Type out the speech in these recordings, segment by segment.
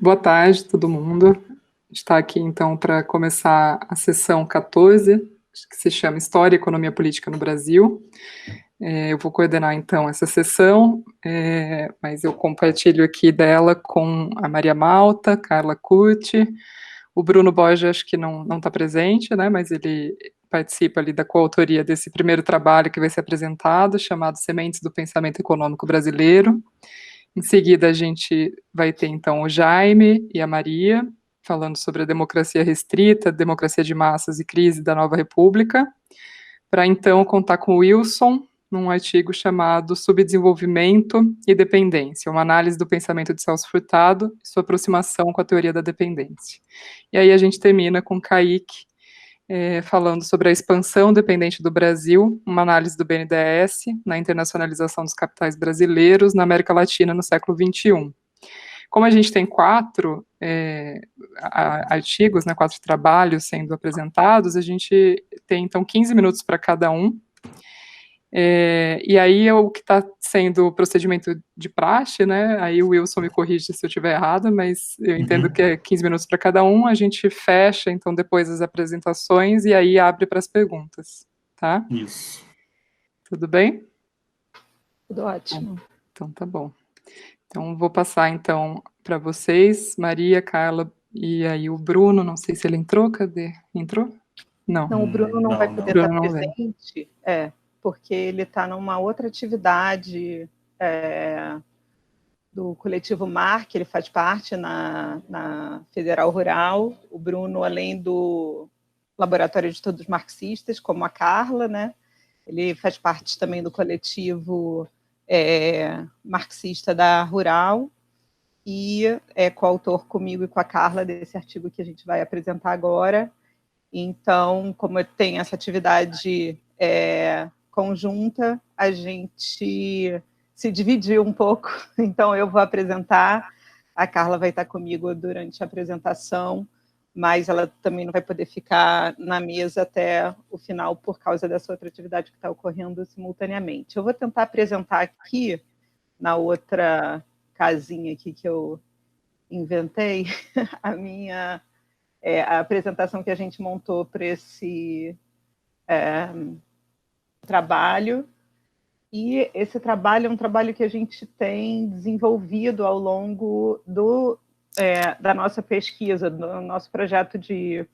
Boa tarde, todo mundo. A gente está aqui, então, para começar a sessão 14, que se chama História e Economia Política no Brasil. Eu vou coordenar, então, essa sessão, mas eu compartilho aqui dela com a Maria Malta, Carla Curti, o Bruno Borges, acho que não está presente, né, mas ele participa ali da coautoria desse primeiro trabalho que vai ser apresentado, chamado Sementes do Pensamento Econômico Brasileiro. Em seguida, a gente vai ter, então, o Jaime e a Maria, falando sobre a democracia restrita, democracia de massas e crise da nova república, para, então, contar com o Wilson, num artigo chamado Subdesenvolvimento e Dependência, uma análise do pensamento de Celso Furtado e sua aproximação com a teoria da dependência. E aí a gente termina com Kaique, falando sobre a expansão dependente do Brasil, uma análise do BNDES na internacionalização dos capitais brasileiros na América Latina no século XXI. Como a gente tem 4 artigos, né, 4 trabalhos sendo apresentados, a gente tem, então, 15 minutos para cada um. E aí o que está sendo o procedimento de praxe, né, aí o Wilson me corrige se eu estiver errado, mas eu entendo que é 15 minutos para cada um, a gente fecha, então, depois as apresentações, e aí abre para as perguntas, tá? Isso. Tudo bem? Tudo ótimo. Então, tá bom. Então, vou passar, então, para vocês, Maria, Carla, e aí o Bruno, não sei se ele entrou, cadê? Entrou? Não. Não, o Bruno não vai poder Bruno estar presente, porque ele está numa outra atividade do coletivo MAR, que ele faz parte na Federal Rural. O Bruno, além do Laboratório de Estudos Marxistas, como a Carla, né? Ele faz parte também do coletivo marxista da Rural e é coautor comigo e com a Carla desse artigo que a gente vai apresentar agora. Então, como tem essa atividade conjunta, a gente se dividiu um pouco. Então, eu vou apresentar, a Carla vai estar comigo durante a apresentação, mas ela também não vai poder ficar na mesa até o final por causa dessa outra atividade que está ocorrendo simultaneamente. Eu vou tentar apresentar aqui, na outra casinha aqui que eu inventei, a apresentação que a gente montou para esse trabalho. E esse trabalho é um trabalho que a gente tem desenvolvido ao longo da nossa pesquisa, do nosso projeto de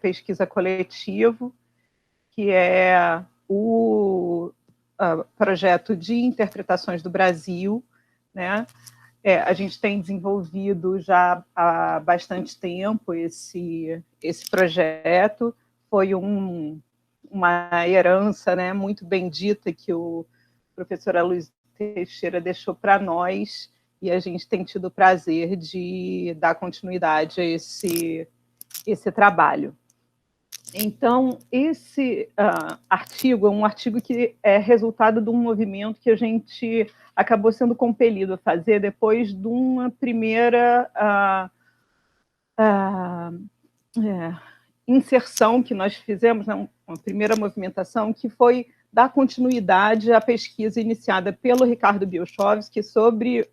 pesquisa coletivo, que é o projeto de interpretações do Brasil, né? A gente tem desenvolvido já há bastante tempo esse projeto. Foi uma herança, né, muito bendita que o professor Aloysio Teixeira deixou para nós, e a gente tem tido o prazer de dar continuidade a esse trabalho. Então, esse artigo é um artigo que é resultado de um movimento que a gente acabou sendo compelido a fazer depois de uma primeira inserção que nós fizemos, né, uma primeira movimentação, que foi dar continuidade à pesquisa iniciada pelo Ricardo Bielchowski sobre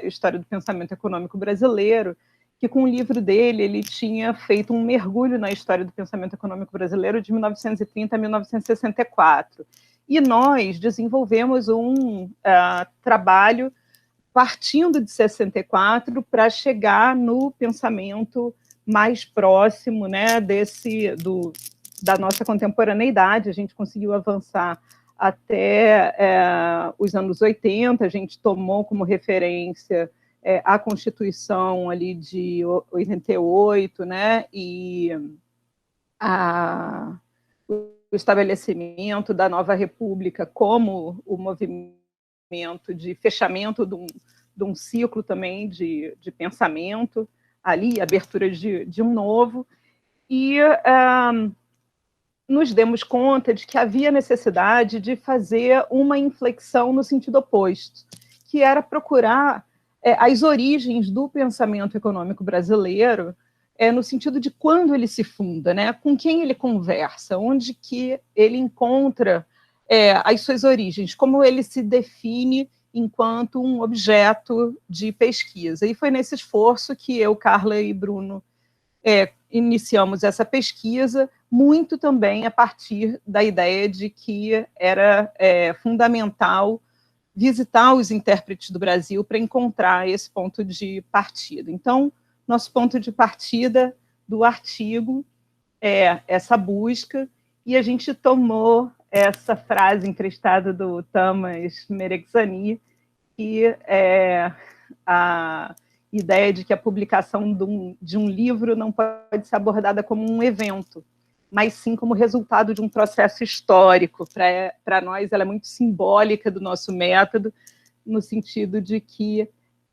história do pensamento econômico brasileiro, que com o livro dele ele tinha feito um mergulho na história do pensamento econômico brasileiro de 1930 a 1964. E nós desenvolvemos um trabalho partindo de 64 para chegar no pensamento mais próximo, né, da nossa contemporaneidade. A gente conseguiu avançar até os anos 80, a gente tomou como referência a Constituição ali de 88, né, e o estabelecimento da nova república como o movimento de fechamento de um ciclo também de pensamento, ali, abertura de um novo, e nos demos conta de que havia necessidade de fazer uma inflexão no sentido oposto, que era procurar as origens do pensamento econômico brasileiro, no sentido de quando ele se funda, né? Com quem ele conversa, onde que ele encontra as suas origens, como ele se define enquanto um objeto de pesquisa. E foi nesse esforço que eu, Carla e Bruno iniciamos essa pesquisa, muito também a partir da ideia de que era fundamental visitar os intérpretes do Brasil para encontrar esse ponto de partida. Então, nosso ponto de partida do artigo é essa busca, e a gente tomou essa frase emprestada do Tamas Merexani, que é a ideia de que a publicação de um livro não pode ser abordada como um evento, mas sim como resultado de um processo histórico. Para nós, ela é muito simbólica do nosso método, no sentido de que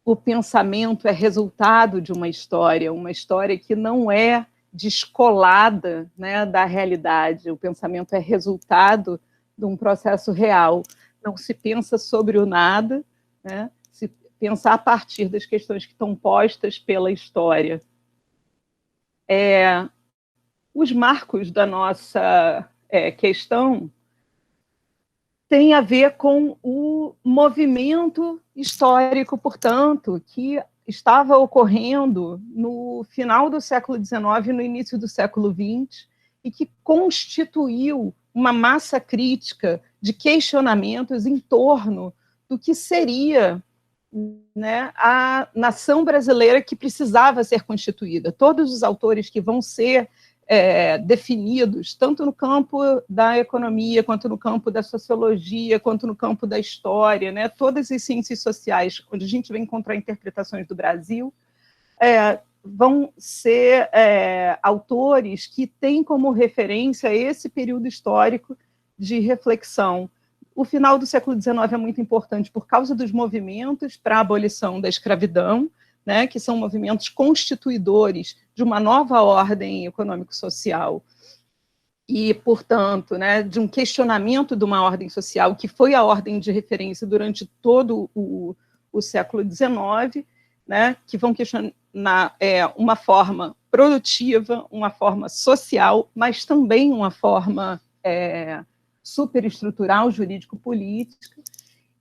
o pensamento é resultado de uma história que não é descolada, né, da realidade. O pensamento é resultado de um processo real. Não se pensa sobre o nada, né? Se pensa a partir das questões que estão postas pela história. Os marcos da nossa questão têm a ver com o movimento histórico, portanto, que estava ocorrendo no final do século XIX e no início do século XX, e que constituiu uma massa crítica de questionamentos em torno do que seria, né, a nação brasileira que precisava ser constituída. Todos os autores que vão ser definidos, tanto no campo da economia, quanto no campo da sociologia, quanto no campo da história, né? Todas as ciências sociais, onde a gente vai encontrar interpretações do Brasil, vão ser autores que têm como referência esse período histórico de reflexão. O final do século XIX é muito importante por causa dos movimentos para a abolição da escravidão, né, que são movimentos constituidores de uma nova ordem econômico-social e, portanto, né, de um questionamento de uma ordem social que foi a ordem de referência durante todo o século XIX, né, que vão questionar uma forma produtiva, uma forma social, mas também uma forma superestrutural, jurídico-política,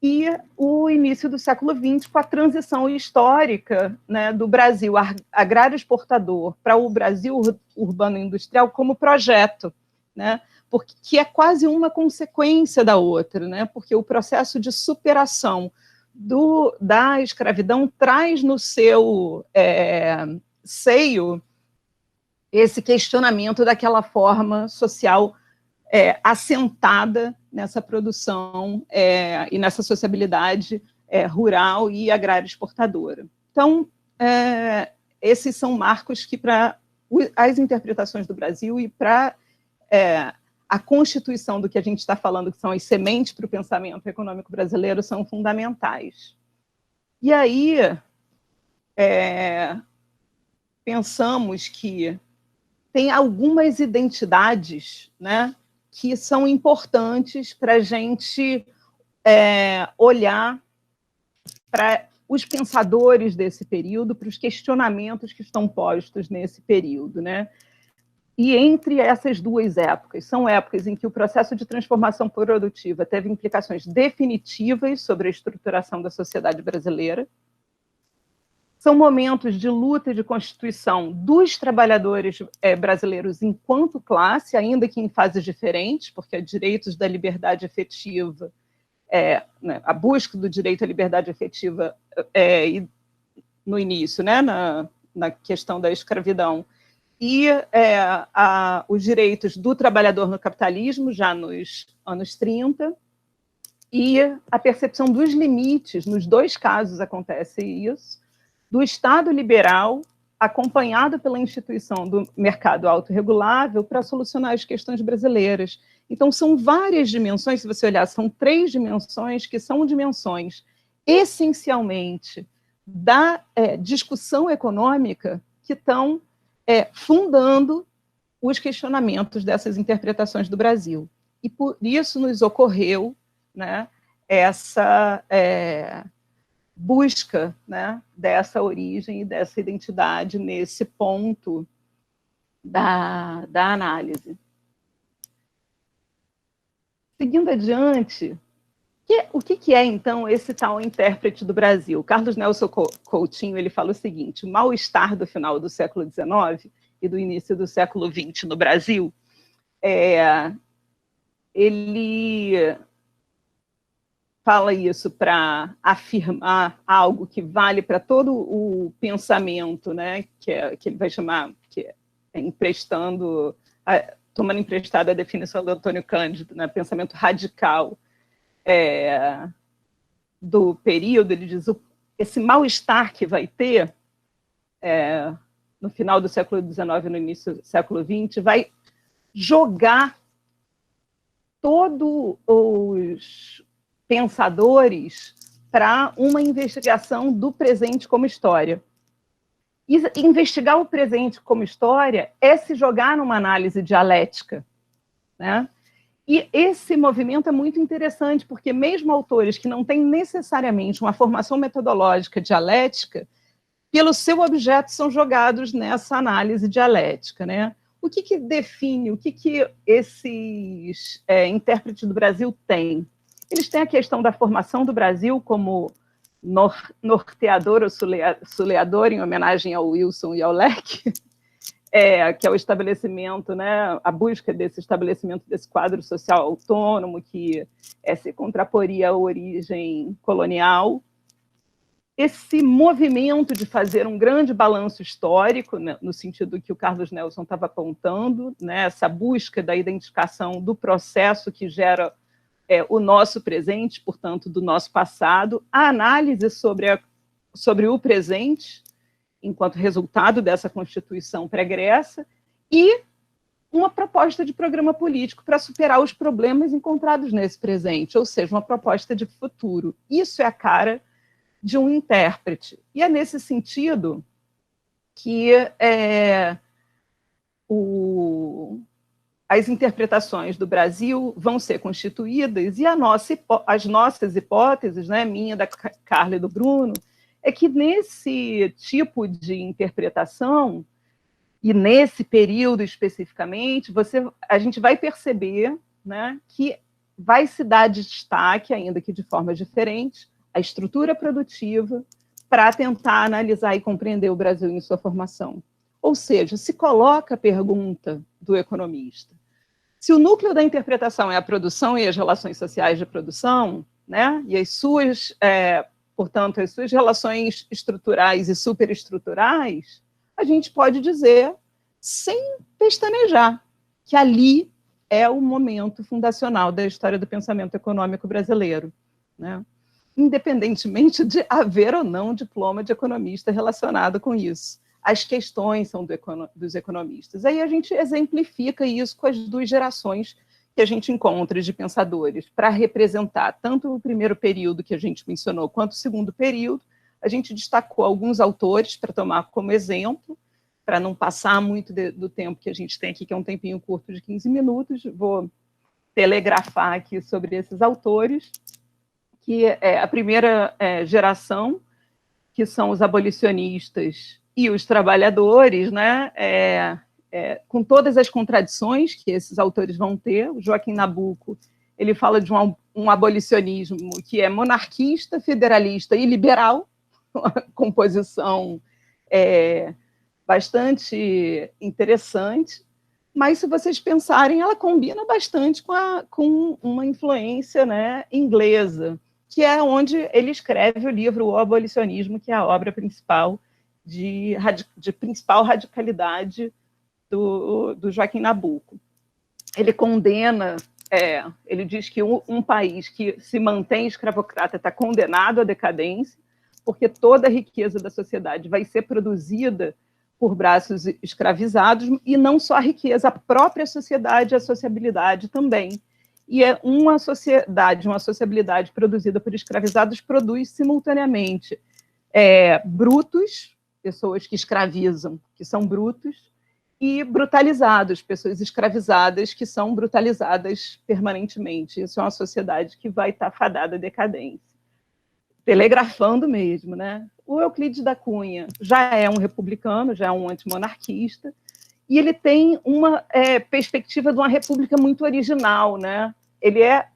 e o início do século XX, com a transição histórica, né, do Brasil agrário exportador para o Brasil urbano industrial como projeto, né, que é quase uma consequência da outra, né, porque o processo de superação da escravidão traz no seu seio esse questionamento daquela forma social assentada nessa produção e nessa sociabilidade rural e agrária exportadora. Então, esses são marcos que, para as interpretações do Brasil e para a constituição do que a gente está falando, que são as sementes para o pensamento econômico brasileiro, são fundamentais. E aí, pensamos que tem algumas identidades, né, que são importantes para a gente olhar para os pensadores desse período, para os questionamentos que estão postos nesse período, né? E entre essas duas épocas, são épocas em que o processo de transformação produtiva teve implicações definitivas sobre a estruturação da sociedade brasileira. São momentos de luta e de constituição dos trabalhadores brasileiros enquanto classe, ainda que em fases diferentes, porque direitos da liberdade efetiva, né, a busca do direito à liberdade efetiva no início, né, na questão da escravidão, e os direitos do trabalhador no capitalismo, já nos anos 30, e a percepção dos limites, nos dois casos acontece isso, do Estado liberal, acompanhado pela instituição do mercado autorregulável para solucionar as questões brasileiras. Então, são várias dimensões, se você olhar, são 3 dimensões que são dimensões, essencialmente, da discussão econômica que estão fundando os questionamentos dessas interpretações do Brasil. E por isso nos ocorreu, né, essa busca, né, dessa origem e dessa identidade nesse ponto da análise. Seguindo adiante, O que é, então, esse tal intérprete do Brasil? Carlos Nelson Coutinho ele fala o seguinte: o mal-estar do final do século XIX e do início do século XX no Brasil, ele fala isso para afirmar algo que vale para todo o pensamento, né, que ele vai chamar, que é tomando emprestada a definição do Antônio Cândido, né, pensamento radical do período. Ele diz: esse mal-estar que vai ter no final do século XIX e no início do século XX vai jogar todos os pensadores para uma investigação do presente como história. E investigar o presente como história é se jogar numa análise dialética, né? E esse movimento é muito interessante, porque mesmo autores que não têm necessariamente uma formação metodológica dialética, pelo seu objeto são jogados nessa análise dialética, né? O que define, o que esses intérpretes do Brasil têm? Eles têm a questão da formação do Brasil como norteador ou suleador, em homenagem ao Wilson e ao Leck, que é o estabelecimento, né, a busca desse estabelecimento desse quadro social autônomo que se contraporia à origem colonial. Esse movimento de fazer um grande balanço histórico, né, no sentido que o Carlos Nelson estava apontando, né, essa busca da identificação do processo que gera o nosso presente, portanto, do nosso passado, a análise sobre o presente, enquanto resultado dessa Constituição pregressa, e uma proposta de programa político para superar os problemas encontrados nesse presente, ou seja, uma proposta de futuro. Isso é a cara de um intérprete. E é nesse sentido que as interpretações do Brasil vão ser constituídas, e as nossas hipóteses, né, minha, da Carla e do Bruno, é que nesse tipo de interpretação, e nesse período especificamente, a gente vai perceber, né, que vai se dar destaque, ainda que de forma diferente, a estrutura produtiva para tentar analisar e compreender o Brasil em sua formação. Ou seja, se coloca a pergunta do economista: se o núcleo da interpretação é a produção e as relações sociais de produção, né, e as suas, portanto, as suas relações estruturais e superestruturais, a gente pode dizer, sem pestanejar, que ali é o momento fundacional da história do pensamento econômico brasileiro, né? Independentemente de haver ou não diploma de economista relacionado com isso. As questões são dos economistas. Aí a gente exemplifica isso com as duas gerações que a gente encontra de pensadores, para representar tanto o primeiro período que a gente mencionou, quanto o segundo período. A gente destacou alguns autores para tomar como exemplo, para não passar muito do tempo que a gente tem aqui, que é um tempinho curto de 15 minutos, vou telegrafar aqui sobre esses autores, que é a primeira geração, que são os abolicionistas e os trabalhadores, né, com todas as contradições que esses autores vão ter. O Joaquim Nabuco, ele fala de um abolicionismo que é monarquista, federalista e liberal, uma composição bastante interessante, mas, se vocês pensarem, ela combina bastante com uma influência, né, inglesa, que é onde ele escreve o livro O Abolicionismo, que é a obra principal de principal radicalidade do Joaquim Nabuco. Ele condena, ele diz que um país que se mantém escravocrata está condenado à decadência, porque toda a riqueza da sociedade vai ser produzida por braços escravizados, e não só a riqueza, a própria sociedade, a sociabilidade também. E uma sociabilidade produzida por escravizados produz simultaneamente brutos, pessoas que escravizam, que são brutos, e brutalizados, pessoas escravizadas que são brutalizadas permanentemente. Isso é uma sociedade que vai estar fadada à decadência. Telegrafando mesmo, né? O Euclides da Cunha já é um republicano, já é um antimonarquista, e ele tem uma perspectiva de uma república muito original, né? Ele é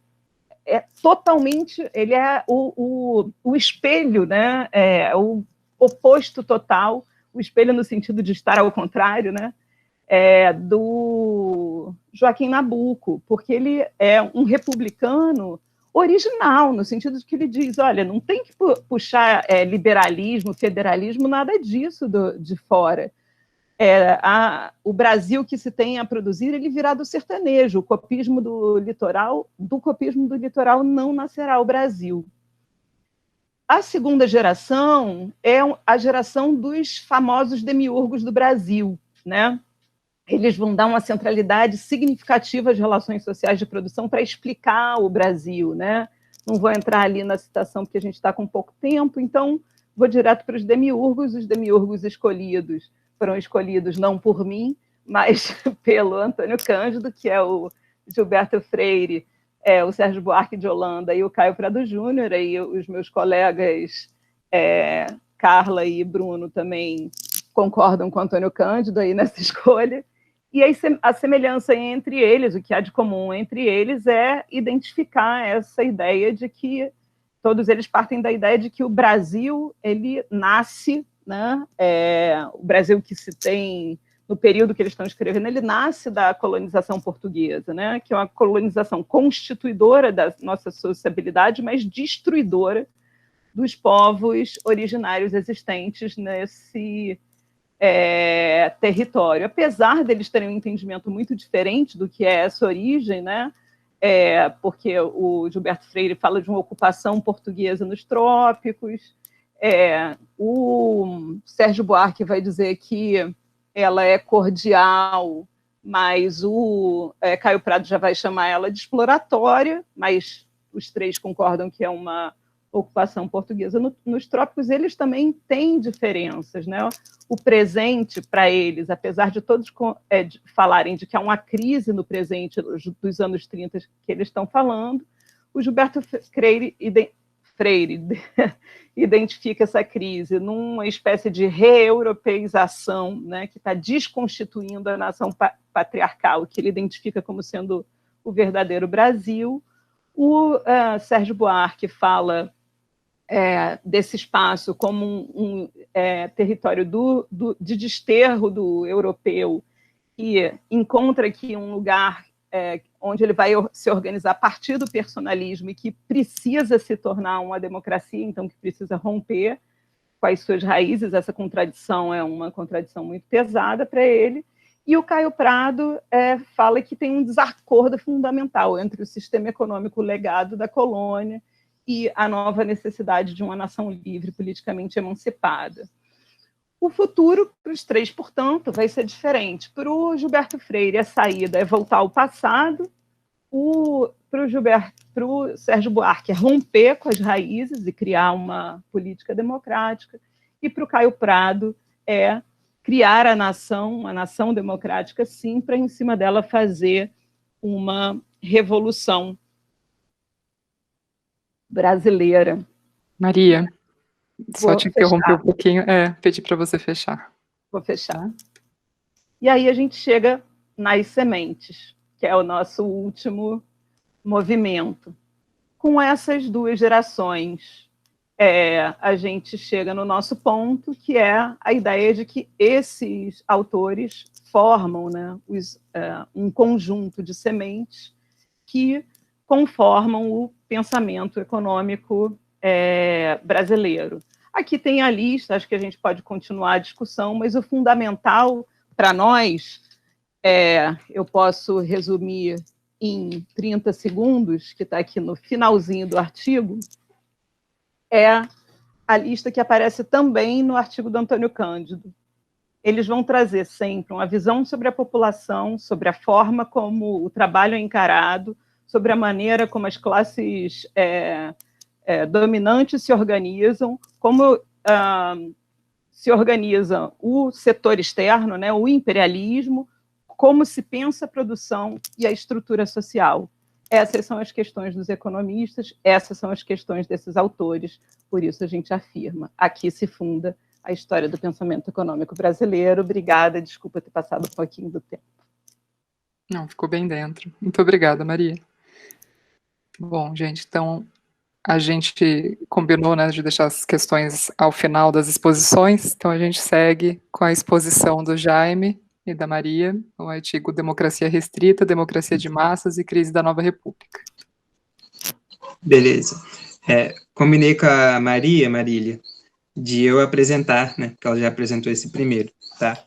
totalmente, ele é o espelho, né? O oposto total, o espelho no sentido de estar ao contrário, né? Do Joaquim Nabuco, porque ele é um republicano original, no sentido de que ele diz, olha, não tem que puxar liberalismo, federalismo, nada disso de fora. O Brasil que se tem a produzir, ele virá do sertanejo, do copismo do litoral não nascerá o Brasil. A segunda geração é a geração dos famosos demiurgos do Brasil, né? Eles vão dar uma centralidade significativa às relações sociais de produção para explicar o Brasil, né? Não vou entrar ali na citação porque a gente está com pouco tempo, então vou direto para os demiurgos. Os demiurgos escolhidos foram escolhidos não por mim, mas pelo Antônio Cândido, que é o Gilberto Freire, o Sérgio Buarque de Holanda e o Caio Prado Júnior, aí os meus colegas Carla e Bruno também concordam com o Antônio Cândido aí nessa escolha. E a semelhança entre eles, o que há de comum entre eles, é identificar essa ideia de que todos eles partem da ideia de que o Brasil ele nasce, né? O Brasil que se tem no período que eles estão escrevendo, ele nasce da colonização portuguesa, né? Que é uma colonização constituidora da nossa sociabilidade, mas destruidora dos povos originários existentes nesse território. Apesar deles terem um entendimento muito diferente do que é essa origem, né? Porque o Gilberto Freire fala de uma ocupação portuguesa nos trópicos, o Sérgio Buarque vai dizer que ela é cordial, mas o Caio Prado já vai chamar ela de exploratória, mas os três concordam que é uma ocupação portuguesa nos trópicos. Eles também têm diferenças, né? O presente para eles, apesar de todos falarem de que há uma crise no presente dos anos 30 que eles estão falando, o Gilberto Freire identifica essa crise numa espécie de reeuropeização, né, que está desconstituindo a nação patriarcal, que ele identifica como sendo o verdadeiro Brasil. O Sérgio Buarque fala desse espaço como um território de desterro do europeu, que encontra aqui um lugar onde ele vai se organizar a partir do personalismo e que precisa se tornar uma democracia, então que precisa romper com as suas raízes. Essa contradição é uma contradição muito pesada para ele. E o Caio Prado fala que tem um desacordo fundamental entre o sistema econômico legado da colônia e a nova necessidade de uma nação livre, politicamente emancipada. O futuro para os três, portanto, vai ser diferente. Para o Gilberto Freire, a saída é voltar ao passado, para o Sérgio Buarque é romper com as raízes e criar uma política democrática, e para o Caio Prado é criar uma nação democrática, sim, para em cima dela fazer uma revolução brasileira. Maria, só te interromper um pouquinho, pedi para você fechar. Vou fechar. E aí a gente chega nas sementes, que é o nosso último movimento. Com essas duas gerações, a gente chega no nosso ponto, que é a ideia de que esses autores formam, né, um conjunto de sementes que conformam o pensamento econômico brasileiro. Aqui tem a lista, acho que a gente pode continuar a discussão, mas o fundamental para nós, eu posso resumir em 30 segundos, que está aqui no finalzinho do artigo, é a lista que aparece também no artigo do Antônio Cândido. Eles vão trazer sempre uma visão sobre a população, sobre a forma como o trabalho é encarado, sobre a maneira como as classes dominantes se organizam, como se organiza o setor externo, né, o imperialismo, como se pensa a produção e a estrutura social. Essas são as questões dos economistas, essas são as questões desses autores, por isso a gente afirma, aqui se funda a história do pensamento econômico brasileiro. Obrigada, desculpa ter passado um pouquinho do tempo. Não, ficou bem dentro. Muito obrigada, Maria. Bom, gente, então a gente combinou, né, de deixar as questões ao final das exposições, então a gente segue com a exposição do Jaime e da Maria, o artigo Democracia Restrita, Democracia de Massas e Crise da Nova República. Beleza. Combinei com a Marília, de eu apresentar, né, porque ela já apresentou esse primeiro, tá?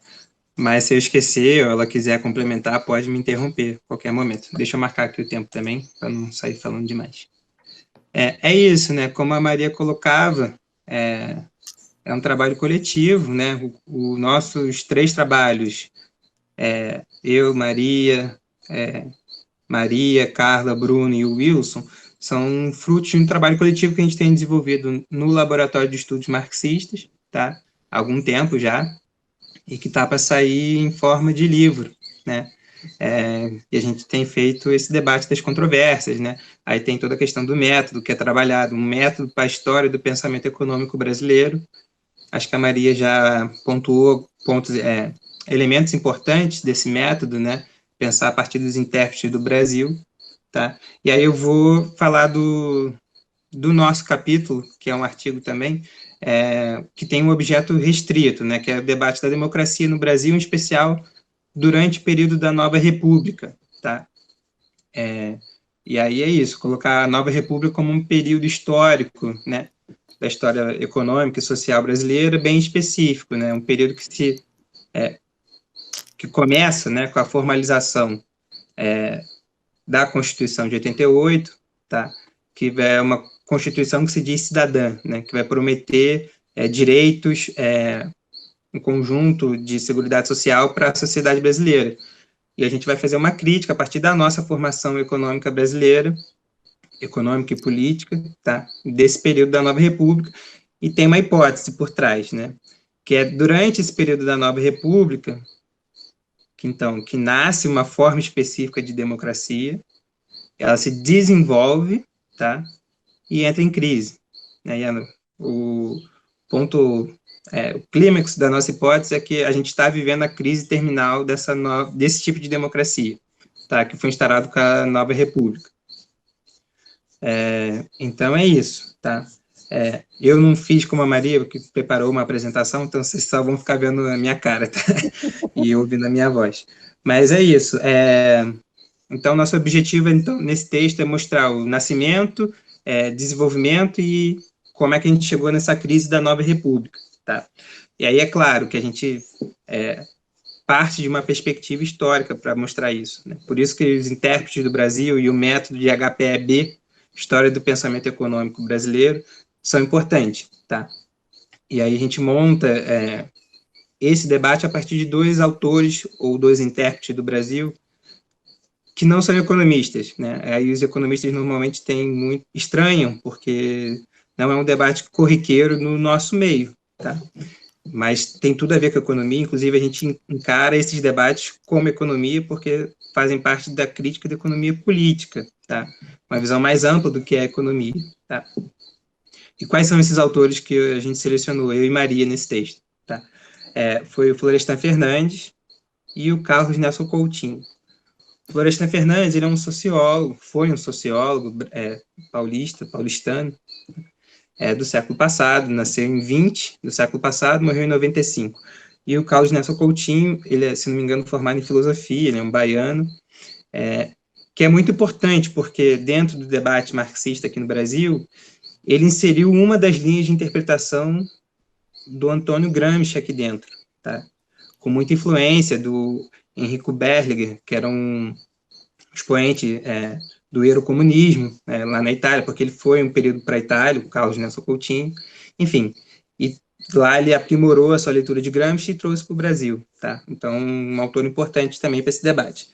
Mas se eu esquecer ou ela quiser complementar, pode me interromper a qualquer momento. Deixa eu marcar aqui o tempo também, para não sair falando demais. É isso, né? Como a Maria colocava, é um trabalho coletivo, né? Os nossos 3 trabalhos, eu, Maria, Carla, Bruno e o Wilson, são frutos de um trabalho coletivo que a gente tem desenvolvido no Laboratório de Estudos Marxistas, tá? Há algum tempo já, e que está para sair em forma de livro, né? E a gente tem feito esse debate das controvérsias, né? Aí tem toda a questão do método que é trabalhado, um método para a história do pensamento econômico brasileiro. Acho que a Maria já pontuou elementos importantes desse método, né? Pensar a partir dos intérpretes do Brasil, tá? E aí eu vou falar do nosso capítulo, que é um artigo também, que tem um objeto restrito, né? Que é o debate da democracia no Brasil, em especial durante o período da Nova República, tá? E aí é isso, colocar a Nova República como um período histórico, né, da história econômica e social brasileira bem específico, né, um período que começa, né, com a formalização da Constituição de 88, tá, que é uma Constituição que se diz cidadã, né, que vai prometer direitos, um conjunto de seguridade social para a sociedade brasileira. E a gente vai fazer uma crítica a partir da nossa formação econômica brasileira, econômica e política, tá? Desse período da Nova República, e tem uma hipótese por trás, né? Que é durante esse período da Nova República, que nasce uma forma específica de democracia, ela se desenvolve, tá? E entra em crise, né? E o clímax da nossa hipótese é que a gente está vivendo a crise terminal desse tipo de democracia, tá? Que foi instaurado com a Nova República. Então é isso, tá? Eu não fiz como a Maria, que preparou uma apresentação, então vocês só vão ficar vendo a minha cara, tá? E ouvindo a minha voz. Mas é isso. Então, nosso objetivo, então, nesse texto é mostrar o nascimento, desenvolvimento e como é que a gente chegou nessa crise da Nova República, tá? E aí é claro que a gente parte de uma perspectiva histórica para mostrar isso, né? Por isso que os intérpretes do Brasil e o método de HPEB, História do Pensamento Econômico Brasileiro, são importantes, tá? E aí a gente monta esse debate a partir de 2 autores ou 2 intérpretes do Brasil que não são economistas, né? Aí os economistas normalmente estranham, porque não é um debate corriqueiro no nosso meio, tá? Mas tem tudo a ver com a economia, inclusive a gente encara esses debates como economia, porque fazem parte da crítica da economia política, tá? Uma visão mais ampla do que é a economia, tá? E quais são esses autores que a gente selecionou, eu e Maria, nesse texto, tá? Foi o Florestan Fernandes e o Carlos Nelson Coutinho. Florestan Fernandes, ele é um sociólogo, foi um sociólogo paulistano, do século passado, nasceu em 20 do século passado, morreu em 95. E o Carlos Nelson Coutinho, ele é, se não me engano, formado em filosofia, ele é um baiano, que é muito importante, porque dentro do debate marxista aqui no Brasil, ele inseriu uma das linhas de interpretação do Antônio Gramsci aqui dentro, tá? Com muita influência do Enrico Berlinguer, que era um expoente do eurocomunismo, lá na Itália, porque ele foi um período para a Itália, o Carlos Nelson Coutinho, enfim, e lá ele aprimorou a sua leitura de Gramsci e trouxe para o Brasil, tá? Então, um autor importante também para esse debate.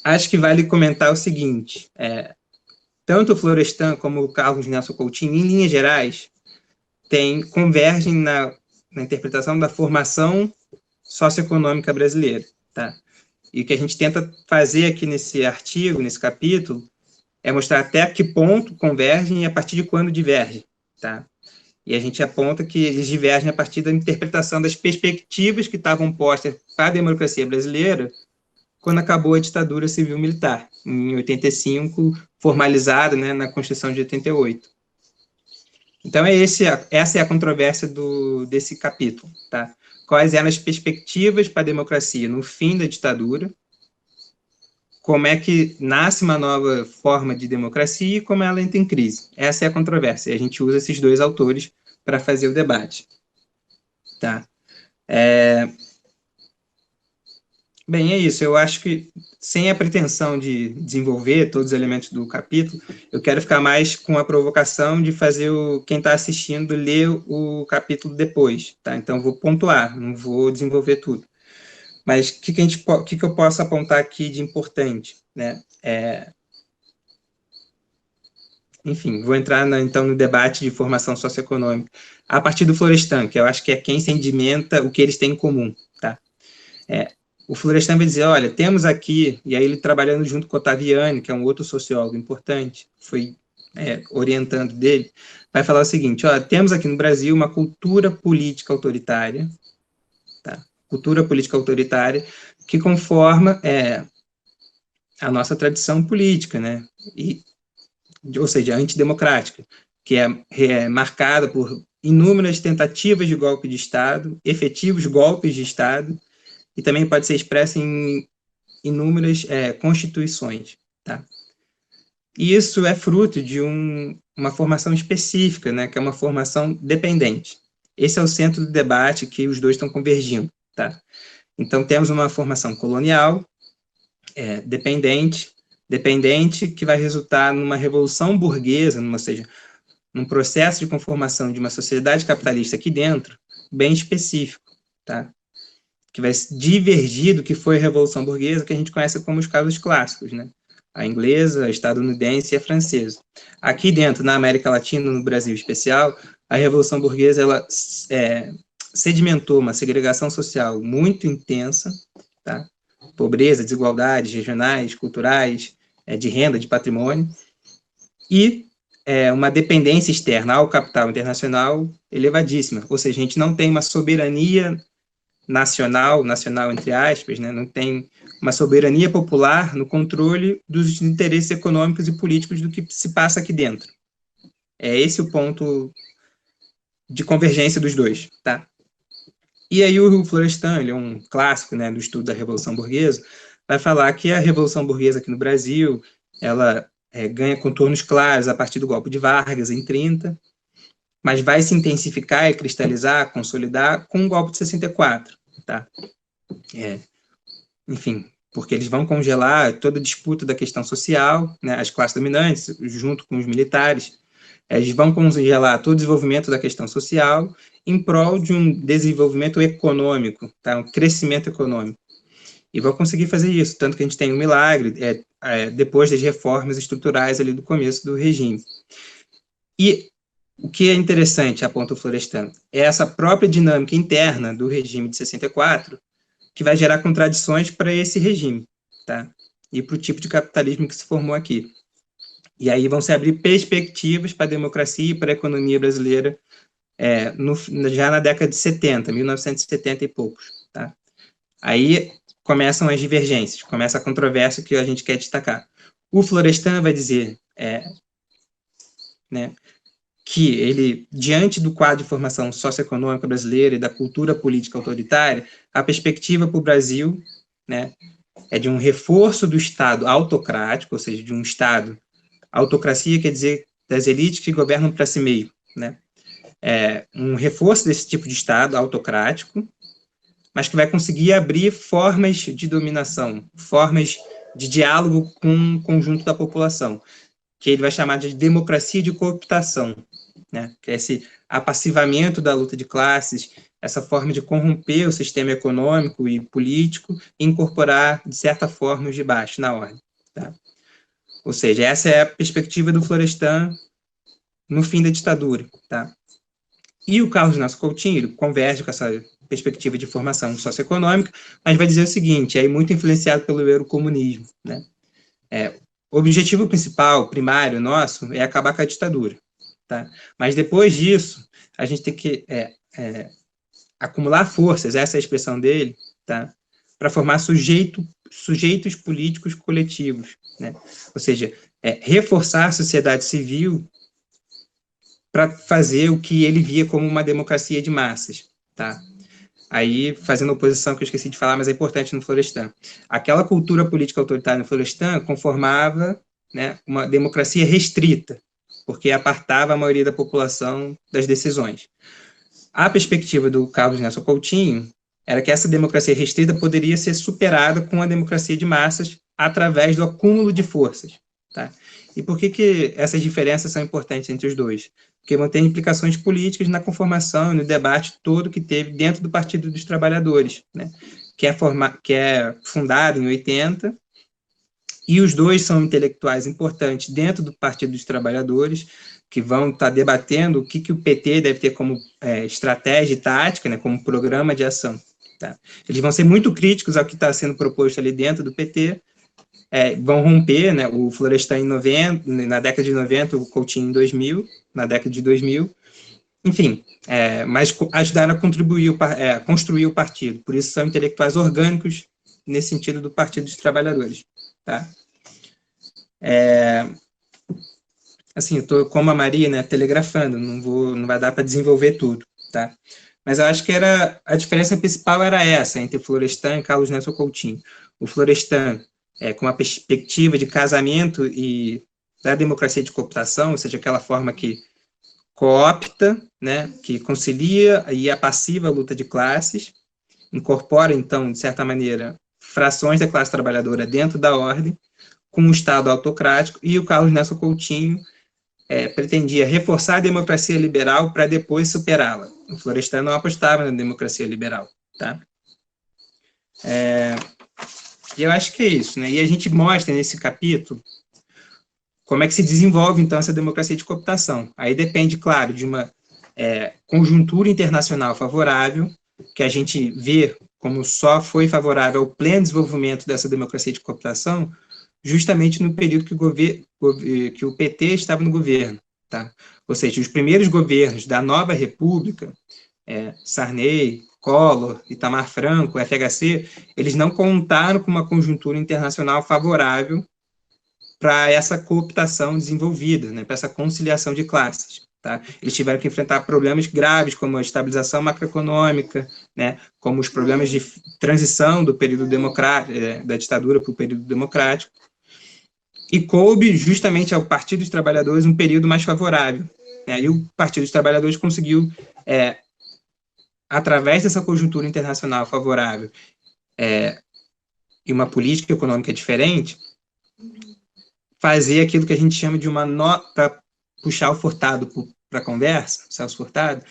Acho que vale comentar o seguinte, tanto o Florestan como o Carlos Nelson Coutinho, em linhas gerais, convergem na interpretação da formação socioeconômica brasileira, tá? E o que a gente tenta fazer aqui nesse artigo, nesse capítulo, é mostrar até que ponto convergem e a partir de quando divergem, tá? E a gente aponta que eles divergem a partir da interpretação das perspectivas que estavam postas para a democracia brasileira quando acabou a ditadura civil-militar, em 85, formalizada, né, na Constituição de 88. Então, essa é a controvérsia desse capítulo. Tá? Quais eram as perspectivas para a democracia no fim da ditadura, como é que nasce uma nova forma de democracia e como ela entra em crise. Essa é a controvérsia. A gente usa esses dois autores para fazer o debate. Tá? Bem, é isso. Eu acho que, sem a pretensão de desenvolver todos os elementos do capítulo, eu quero ficar mais com a provocação de fazer quem está assistindo ler o capítulo depois. Tá? Então, vou pontuar, não vou desenvolver tudo. Mas o que eu posso apontar aqui de importante? Né? Enfim, vou entrar, então, no debate de formação socioeconômica, a partir do Florestan, que eu acho que é quem sedimenta o que eles têm em comum. Tá? O Florestan vai dizer, olha, temos aqui, e aí ele trabalhando junto com o Ottaviani, que é um outro sociólogo importante, foi orientando dele, vai falar o seguinte, ó, temos aqui no Brasil uma cultura política autoritária, tá? Cultura política autoritária, que conforma a nossa tradição política, né? Ou seja, antidemocrática, que é marcada por inúmeras tentativas de golpe de Estado, efetivos golpes de Estado, e também pode ser expressa em inúmeras constituições. Tá? E isso é fruto de uma formação específica, né, que é uma formação dependente. Esse é o centro do debate que os dois estão convergindo. Tá? Então, temos uma formação colonial, dependente, que vai resultar numa revolução burguesa, ou seja, num processo de conformação de uma sociedade capitalista aqui dentro, bem específico, tá? Que vai divergir do que foi a Revolução Burguesa, que a gente conhece como os casos clássicos, né? A inglesa, a estadunidense e a francesa. Aqui dentro, na América Latina, no Brasil em especial, a Revolução Burguesa ela sedimentou uma segregação social muito intensa, tá? Pobreza, desigualdades regionais, culturais, de renda, de patrimônio, e uma dependência externa ao capital internacional elevadíssima. Ou seja, a gente não tem uma soberania nacional entre aspas, né, não tem uma soberania popular no controle dos interesses econômicos e políticos do que se passa aqui dentro. É esse o ponto de convergência dos dois, tá? E aí o Florestan, ele é um clássico, né, do estudo da Revolução Burguesa, vai falar que a Revolução Burguesa aqui no Brasil, ela ganha contornos claros a partir do golpe de Vargas, em 30, mas vai se intensificar e cristalizar, consolidar com o golpe de 64, tá? Enfim, porque eles vão congelar toda a disputa da questão social, né, as classes dominantes, junto com os militares, eles vão congelar todo o desenvolvimento da questão social em prol de um desenvolvimento econômico, tá? Um crescimento econômico. E vão conseguir fazer isso, tanto que a gente tem um milagre depois das reformas estruturais ali do começo do regime. E o que é interessante, aponta o Florestan, é essa própria dinâmica interna do regime de 64, que vai gerar contradições para esse regime, tá? E para o tipo de capitalismo que se formou aqui. E aí vão se abrir perspectivas para a democracia e para a economia brasileira já na década de 70, 1970 e poucos, tá? Aí começam as divergências, começa a controvérsia que a gente quer destacar. O Florestan vai dizer né, que ele, diante do quadro de formação socioeconômica brasileira e da cultura política autoritária, a perspectiva para o Brasil, né, é de um reforço do Estado autocrático, ou seja, de um Estado, autocracia quer dizer das elites que governam para si mesmo, né, um reforço desse tipo de Estado autocrático, mas que vai conseguir abrir formas de dominação, formas de diálogo com o conjunto da população, que ele vai chamar de democracia de cooptação, né? Que é esse apassivamento da luta de classes, essa forma de corromper o sistema econômico e político e incorporar, de certa forma, os de baixo na ordem. Tá? Ou seja, essa é a perspectiva do Florestan no fim da ditadura. Tá? E o Carlos Inácio Coutinho converge com essa perspectiva de formação socioeconômica, mas vai dizer o seguinte, muito influenciado pelo eurocomunismo, né? O objetivo principal, primário nosso, é acabar com a ditadura. Tá? Mas depois disso, a gente tem que acumular forças, essa é a expressão dele, tá? Para formar sujeito sujeitos políticos coletivos, né? Ou seja, reforçar a sociedade civil para fazer o que ele via como uma democracia de massas, tá? Aí, fazendo oposição, que eu esqueci de falar, mas é importante no Florestan. Aquela cultura política autoritária no Florestan conformava, né, uma democracia restrita, porque apartava a maioria da população das decisões. A perspectiva do Carlos Nelson Coutinho era que essa democracia restrita poderia ser superada com a democracia de massas através do acúmulo de forças, tá? E por que essas diferenças são importantes entre os dois? Porque vão ter implicações políticas na conformação e no debate todo que teve dentro do Partido dos Trabalhadores, né? que é fundado em 80, e os dois são intelectuais importantes dentro do Partido dos Trabalhadores, que vão estar debatendo o que o PT deve ter como estratégia e tática, né, como programa de ação. Tá? Eles vão ser muito críticos ao que está sendo proposto ali dentro do PT, vão romper, né, o Florestan na década de 90, o Coutinho em 2000, na década de 2000, enfim, mas ajudaram a contribuir, a construir o partido, por isso são intelectuais orgânicos nesse sentido do Partido dos Trabalhadores. Tá? Assim, eu estou como a Maria, né, telegrafando, não vai dar para desenvolver tudo, tá? Mas eu acho que a diferença principal era essa, entre Florestan e Carlos Nelson Coutinho. O Florestan, com uma perspectiva de casamento e da democracia de cooptação, ou seja, aquela forma que coopta, né, que concilia e apassiva a luta de classes, incorpora, então, de certa maneira, frações da classe trabalhadora dentro da ordem, com um Estado autocrático, e o Carlos Nelson Coutinho pretendia reforçar a democracia liberal para depois superá-la. O Florestan não apostava na democracia liberal. Tá? E eu acho que é isso, né? E a gente mostra nesse capítulo como é que se desenvolve, então, essa democracia de cooptação. Aí depende, claro, de uma conjuntura internacional favorável, que a gente vê como só foi favorável ao pleno desenvolvimento dessa democracia de cooptação, justamente no período que o PT estava no governo. Tá? Ou seja, os primeiros governos da nova república, Sarney, Collor, Itamar Franco, FHC, eles não contaram com uma conjuntura internacional favorável para essa cooptação desenvolvida, né, para essa conciliação de classes. Tá? Eles tiveram que enfrentar problemas graves, como a estabilização macroeconômica, né, como os problemas de transição do período democrático, da ditadura para o período democrático, e coube justamente ao Partido dos Trabalhadores um período mais favorável. Né, e o Partido dos Trabalhadores conseguiu, através dessa conjuntura internacional favorável e uma política econômica diferente, fazer aquilo que a gente chama de uma nota, puxar o Furtado para a conversa, Celso Furtado,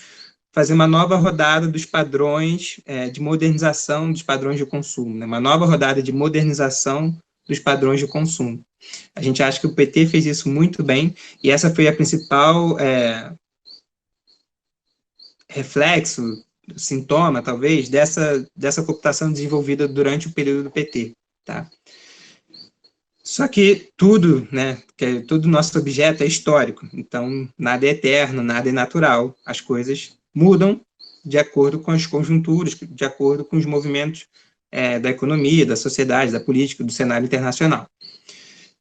fazer uma nova rodada dos padrões de modernização dos padrões de consumo, né? Uma nova rodada de modernização dos padrões de consumo. A gente acha que o PT fez isso muito bem, e essa foi a principal reflexo, sintoma, talvez, dessa cooptação desenvolvida durante o período do PT. Tá? Só que tudo, né, todo nosso objeto é histórico, então nada é eterno, nada é natural, as coisas mudam de acordo com as conjunturas, de acordo com os movimentos da economia, da sociedade, da política, do cenário internacional.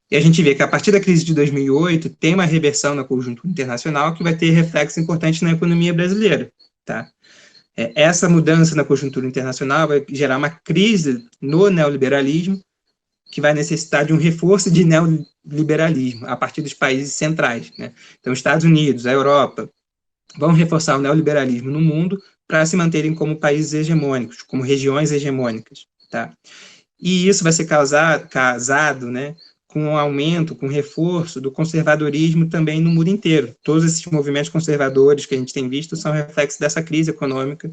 E a gente vê que a partir da crise de 2008 tem uma reversão na conjuntura internacional que vai ter reflexo importante na economia brasileira. Tá? Essa mudança na conjuntura internacional vai gerar uma crise no neoliberalismo, que vai necessitar de um reforço de neoliberalismo a partir dos países centrais. Né? Então, os Estados Unidos, a Europa, vão reforçar o neoliberalismo no mundo para se manterem como países hegemônicos, como regiões hegemônicas. Tá? E isso vai ser casado, né, com um aumento, com um reforço do conservadorismo também no mundo inteiro. Todos esses movimentos conservadores que a gente tem visto são reflexos dessa crise econômica,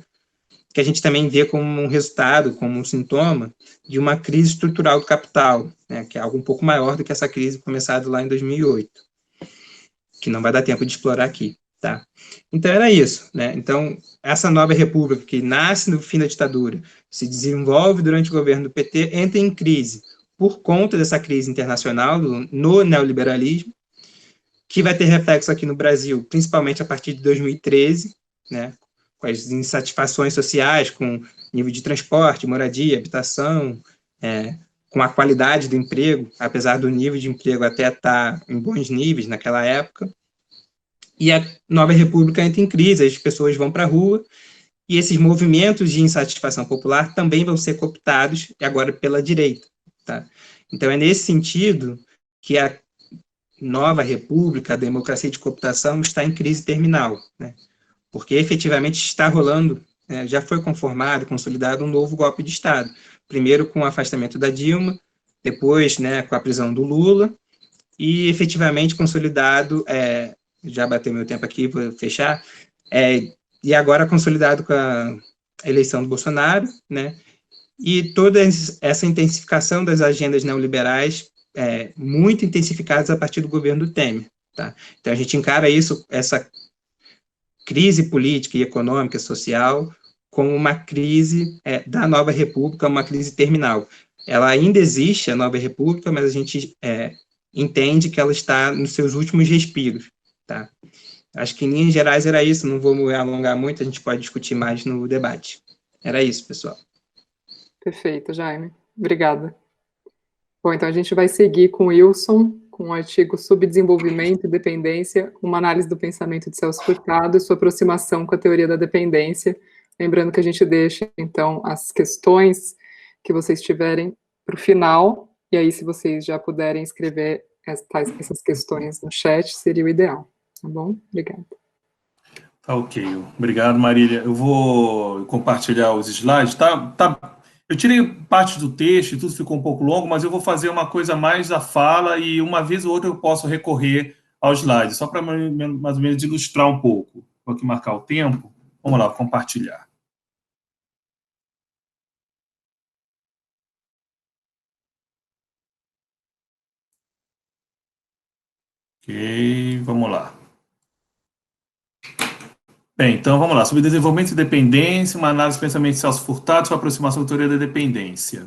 que a gente também vê como um resultado, como um sintoma de uma crise estrutural do capital, né, que é algo um pouco maior do que essa crise começada lá em 2008, que não vai dar tempo de explorar aqui. Tá? Então, era isso. Né? Então, essa nova república que nasce no fim da ditadura, se desenvolve durante o governo do PT, entra em crise por conta dessa crise internacional no neoliberalismo, que vai ter reflexo aqui no Brasil, principalmente a partir de 2013, né? Com as insatisfações sociais, com nível de transporte, moradia, habitação, com a qualidade do emprego, apesar do nível de emprego até estar em bons níveis naquela época, e a nova república entra em crise, as pessoas vão para a rua, e esses movimentos de insatisfação popular também vão ser cooptados, agora pela direita. Tá? Então, é nesse sentido que a nova república, a democracia de cooptação, está em crise terminal, né? Porque efetivamente está rolando, já foi conformado, consolidado um novo golpe de Estado, primeiro com o afastamento da Dilma, depois, né, com a prisão do Lula, e efetivamente consolidado, já bateu meu tempo aqui, vou fechar, e agora consolidado com a eleição do Bolsonaro, né, e toda essa intensificação das agendas neoliberais, muito intensificadas a partir do governo do Temer. Tá? Então, a gente encara isso, essa crise política e econômica, social, como uma crise da nova república, uma crise terminal. Ela ainda existe, a nova república, mas a gente entende que ela está nos seus últimos respiros. Tá? Acho que, em linhas gerais, era isso, não vou me alongar muito, a gente pode discutir mais no debate. Era isso, pessoal. Perfeito, Jaime. Obrigada. Bom, então a gente vai seguir com o Wilson, com o artigo Subdesenvolvimento e Dependência, uma análise do pensamento de Celso Furtado e sua aproximação com a teoria da dependência. Lembrando que a gente deixa, então, as questões que vocês tiverem para o final, e aí, se vocês já puderem escrever essas questões no chat, seria o ideal. Tá bom? Obrigada. Tá ok. Obrigado, Marília. Eu vou compartilhar os slides. Eu tirei parte do texto e tudo ficou um pouco longo, mas eu vou fazer uma coisa mais à fala e uma vez ou outra eu posso recorrer aos slides, só para mais ou menos ilustrar um pouco. Vou aqui marcar o tempo. Vamos lá, compartilhar. Ok, vamos lá. Bem, então vamos lá. Sobre desenvolvimento e dependência, uma análise do pensamento de Celso Furtado, sua aproximação à teoria da dependência.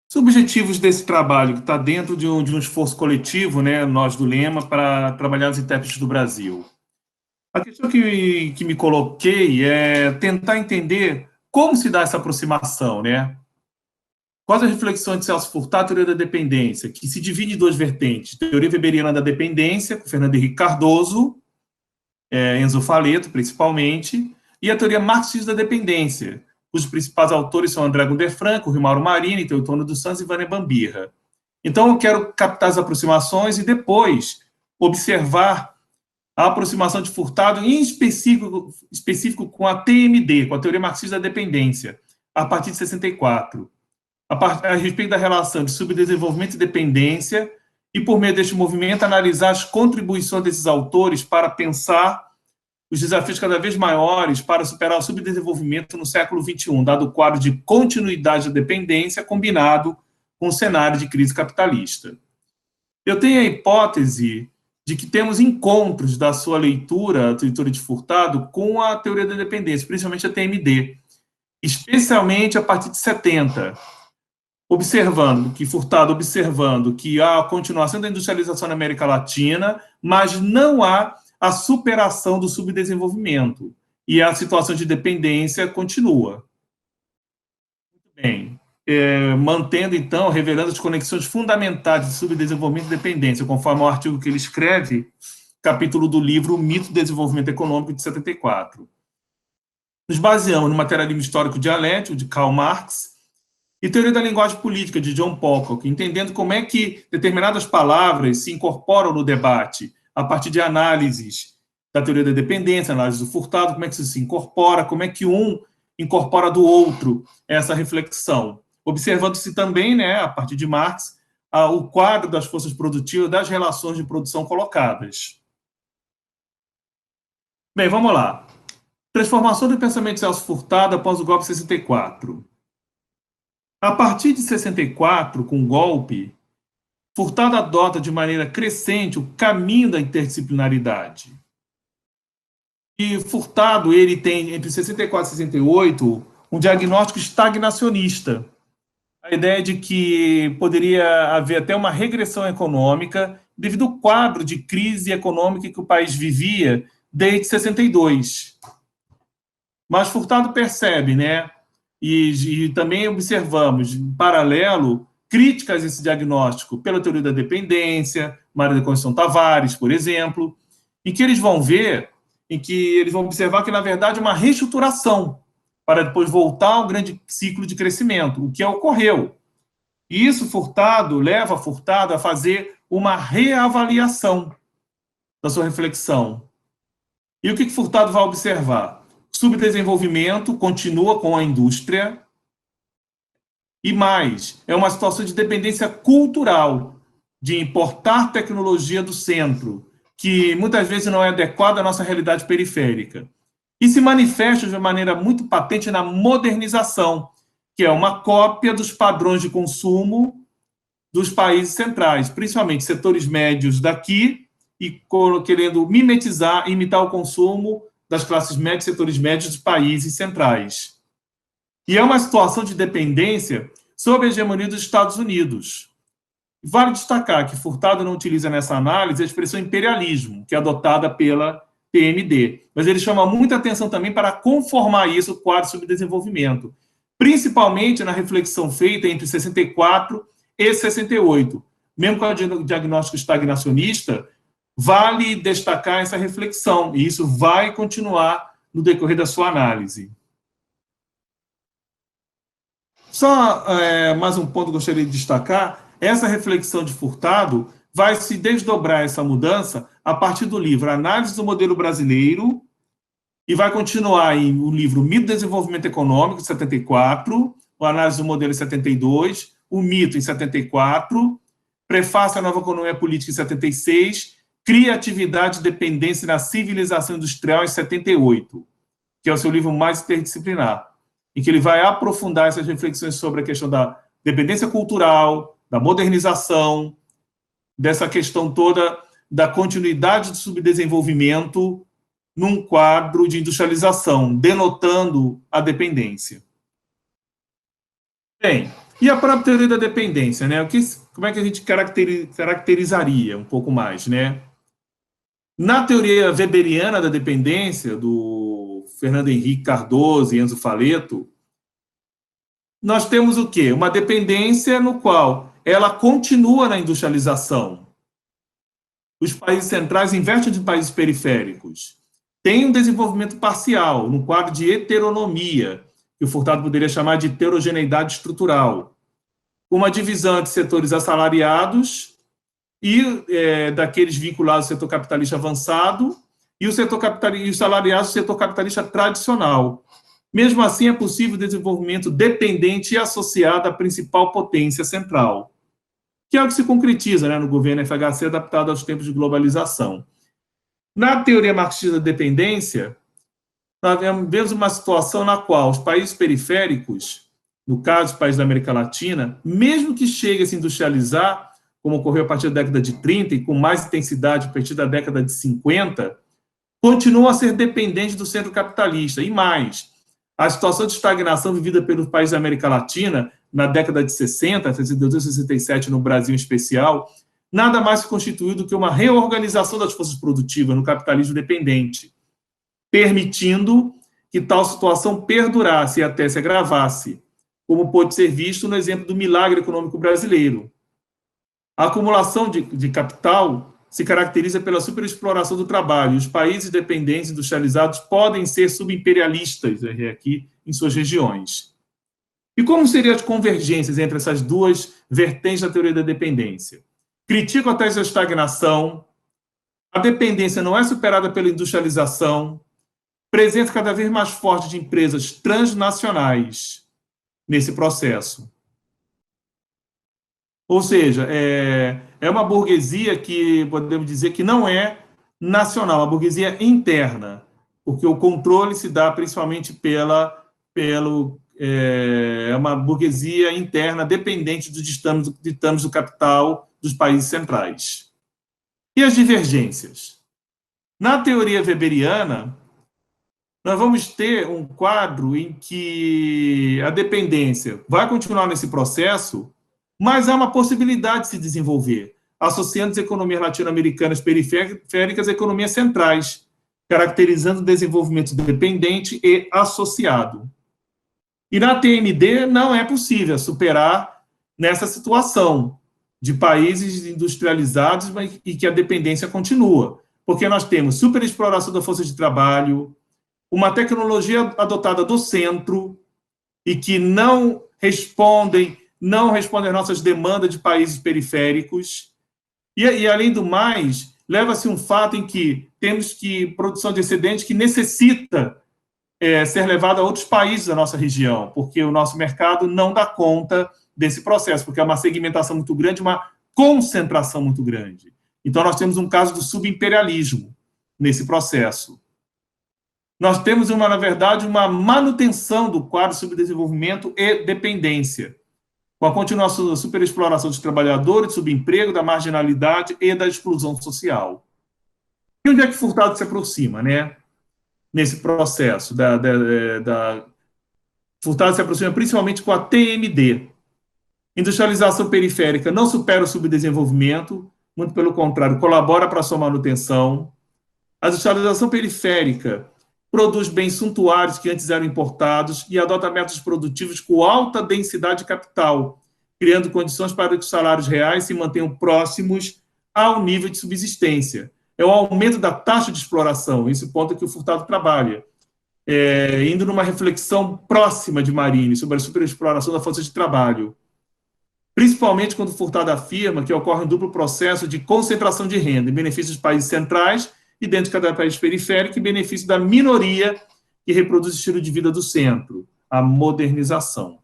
Os objetivos desse trabalho, que está dentro de um esforço coletivo, né, nós do Lema, para trabalhar os intérpretes do Brasil. A questão que me coloquei é tentar entender como se dá essa aproximação, né? Quais as reflexões de Celso Furtado, teoria da dependência, que se divide em duas vertentes. Teoria weberiana da dependência, com Fernando Henrique Cardoso, Enzo Faleto, principalmente, e a teoria marxista da dependência, cujos principais autores são André Gunder Franco, Rimauro Marini, Teutônio dos Santos e Vânia Bambirra. Então, eu quero captar as aproximações e depois observar a aproximação de Furtado, em específico com a TMD, com a teoria marxista da dependência, a partir de 64, a respeito da relação de subdesenvolvimento e dependência, e, por meio deste movimento, analisar as contribuições desses autores para pensar os desafios cada vez maiores para superar o subdesenvolvimento no século XXI, dado o quadro de continuidade da dependência combinado com o cenário de crise capitalista. Eu tenho a hipótese de que temos encontros da sua leitura, a leitura de Furtado, com a teoria da dependência, principalmente a TMD, especialmente a partir de 70, Furtado observando que há a continuação da industrialização na América Latina, mas não há a superação do subdesenvolvimento, e a situação de dependência continua. Muito bem. Mantendo, então, revelando as conexões fundamentais de subdesenvolvimento e dependência, conforme o artigo que ele escreve, capítulo do livro O Mito do Desenvolvimento Econômico, de 74. Nos baseamos no materialismo histórico dialético, de Karl Marx, e teoria da linguagem política, de John Pocock, entendendo como é que determinadas palavras se incorporam no debate a partir de análises da teoria da dependência, análise do Furtado, como é que isso se incorpora, como é que um incorpora do outro essa reflexão. Observando-se também, né, a partir de Marx, o quadro das forças produtivas, das relações de produção colocadas. Bem, vamos lá. Transformação do pensamento de Celso Furtado após o golpe de 64. A partir de 64, com o golpe, Furtado adota de maneira crescente o caminho da interdisciplinaridade. E Furtado, ele tem, entre 64 e 68, um diagnóstico estagnacionista. A ideia de que poderia haver até uma regressão econômica devido ao quadro de crise econômica que o país vivia desde 62. Mas Furtado percebe, né? E também observamos, em paralelo, críticas a esse diagnóstico pela teoria da dependência, Maria da Conceição Tavares, por exemplo, em que eles vão observar que, na verdade, é uma reestruturação para depois voltar ao grande ciclo de crescimento, o que ocorreu. E isso leva Furtado a fazer uma reavaliação da sua reflexão. E o que Furtado vai observar? O subdesenvolvimento continua com a indústria, e mais, é uma situação de dependência cultural, de importar tecnologia do centro, que muitas vezes não é adequada à nossa realidade periférica. E se manifesta de maneira muito patente na modernização, que é uma cópia dos padrões de consumo dos países centrais, principalmente setores médios daqui, e querendo imitar o consumo das classes médias e setores médios dos países centrais. E é uma situação de dependência sob a hegemonia dos Estados Unidos. Vale destacar que Furtado não utiliza nessa análise a expressão imperialismo, que é adotada pela TMD, mas ele chama muita atenção também para conformar isso ao quadro de subdesenvolvimento, principalmente na reflexão feita entre 64 e 68. Mesmo com o diagnóstico estagnacionista, vale destacar essa reflexão, e isso vai continuar no decorrer da sua análise. Só mais um ponto que eu gostaria de destacar, essa reflexão de Furtado vai se desdobrar essa mudança a partir do livro Análise do Modelo Brasileiro, e vai continuar em o livro Mito do Desenvolvimento Econômico, de 74, o Análise do Modelo, em 72, o Mito, em 74, Prefácio à Nova Economia Política, em 76, Criatividade e Dependência na Civilização Industrial, em 78, que é o seu livro mais interdisciplinar, em que ele vai aprofundar essas reflexões sobre a questão da dependência cultural, da modernização, dessa questão toda da continuidade do subdesenvolvimento num quadro de industrialização, denotando a dependência. Bem, e a própria teoria da dependência, né? Como é que a gente caracterizaria um pouco mais, né? Na teoria weberiana da dependência, do Fernando Henrique Cardoso e Enzo Faleto, nós temos o quê? Uma dependência no qual ela continua na industrialização. Os países centrais invertem de países periféricos. Tem um desenvolvimento parcial, no quadro de heteronomia, que o Furtado poderia chamar de heterogeneidade estrutural. Uma divisão entre setores assalariados e daqueles vinculados ao setor capitalista avançado, e os salariados do setor capitalista tradicional. Mesmo assim, é possível o desenvolvimento dependente e associado à principal potência central, que é o que se concretiza, né, no governo FHC adaptado aos tempos de globalização. Na teoria marxista da dependência, nós vemos uma situação na qual os países periféricos, no caso, os países da América Latina, mesmo que cheguem a se industrializar, como ocorreu a partir da década de 30 e com mais intensidade a partir da década de 50, continuam a ser dependentes do centro capitalista. E mais, a situação de estagnação vivida pelos países da América Latina na década de 60, 62 e 67 no Brasil em especial, nada mais se constituiu do que uma reorganização das forças produtivas no capitalismo dependente, permitindo que tal situação perdurasse e até se agravasse, como pode ser visto no exemplo do milagre econômico brasileiro. A acumulação de capital se caracteriza pela superexploração do trabalho. Os países dependentes industrializados podem ser subimperialistas aqui em suas regiões. E como seriam as convergências entre essas duas vertentes da teoria da dependência? Critico a tese da estagnação, a dependência não é superada pela industrialização, presença cada vez mais forte de empresas transnacionais nesse processo. Ou seja, é uma burguesia que, podemos dizer, que não é nacional, uma burguesia interna, porque o controle se dá principalmente uma burguesia interna dependente dos ditames do capital dos países centrais. E as divergências? Na teoria weberiana, nós vamos ter um quadro em que a dependência vai continuar nesse processo, mas há uma possibilidade de se desenvolver, associando as economias latino-americanas periféricas a economias centrais, caracterizando o desenvolvimento dependente e associado. E na TMD não é possível superar nessa situação de países industrializados e que a dependência continua, porque nós temos superexploração da força de trabalho, uma tecnologia adotada do centro e que não respondem às nossas demandas de países periféricos. E além do mais, leva-se um fato em que temos produção de excedente que necessita ser levada a outros países da nossa região, porque o nosso mercado não dá conta desse processo, porque é uma segmentação muito grande, uma concentração muito grande. Então, nós temos um caso do subimperialismo nesse processo. Nós temos, na verdade, uma manutenção do quadro de subdesenvolvimento e dependência, com a continuação da superexploração dos trabalhadores, do subemprego, da marginalidade e da exclusão social. E onde é que Furtado se aproxima, né? Nesse processo Furtado se aproxima principalmente com a TMD. Industrialização periférica não supera o subdesenvolvimento, muito pelo contrário, colabora para a sua manutenção. A industrialização periférica produz bens suntuários que antes eram importados e adota métodos produtivos com alta densidade de capital, criando condições para que os salários reais se mantenham próximos ao nível de subsistência. É o aumento da taxa de exploração, esse ponto que o Furtado trabalha, indo numa reflexão próxima de Marini sobre a superexploração da força de trabalho, principalmente quando Furtado afirma que ocorre um duplo processo de concentração de renda em benefício dos países centrais e dentro de cada país periférico em benefício da minoria que reproduz o estilo de vida do centro, a modernização.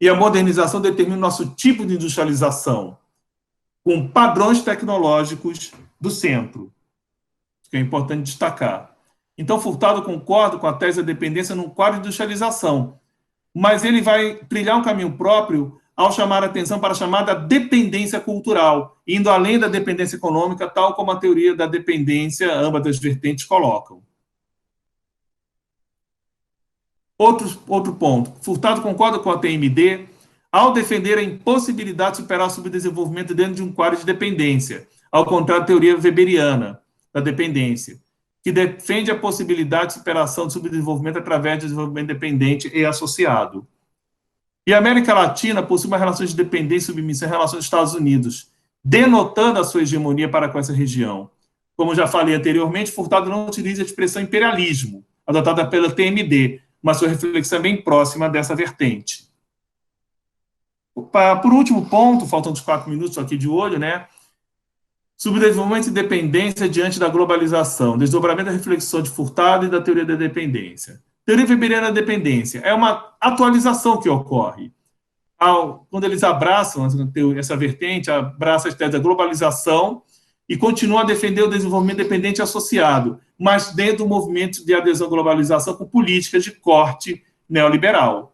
E a modernização determina o nosso tipo de industrialização, com padrões tecnológicos do centro, que é importante destacar. Então, Furtado concorda com a tese da dependência num quadro de industrialização, mas ele vai trilhar um caminho próprio ao chamar a atenção para a chamada dependência cultural, indo além da dependência econômica, tal como a teoria da dependência, ambas as vertentes colocam. Outro ponto. Furtado concorda com a TMD ao defender a impossibilidade de superar o subdesenvolvimento dentro de um quadro de dependência, ao contrário da teoria weberiana da dependência, que defende a possibilidade de superação do subdesenvolvimento através do desenvolvimento dependente e associado. E a América Latina possui uma relação de dependência e submissão em relação aos Estados Unidos, denotando a sua hegemonia para com essa região. Como já falei anteriormente, Furtado não utiliza a expressão imperialismo, adotada pela TMD, mas sua reflexão é bem próxima dessa vertente. Por último ponto, faltam uns 4 minutos aqui de olho, né? Subdesenvolvimento e dependência diante da globalização, desdobramento da reflexão de Furtado e da teoria da dependência. Teoria weberiana da dependência é uma atualização que ocorre. Quando eles abraçam essa vertente, abraçam a tese da globalização e continuam a defender o desenvolvimento dependente associado, mas dentro do movimento de adesão à globalização com políticas de corte neoliberal.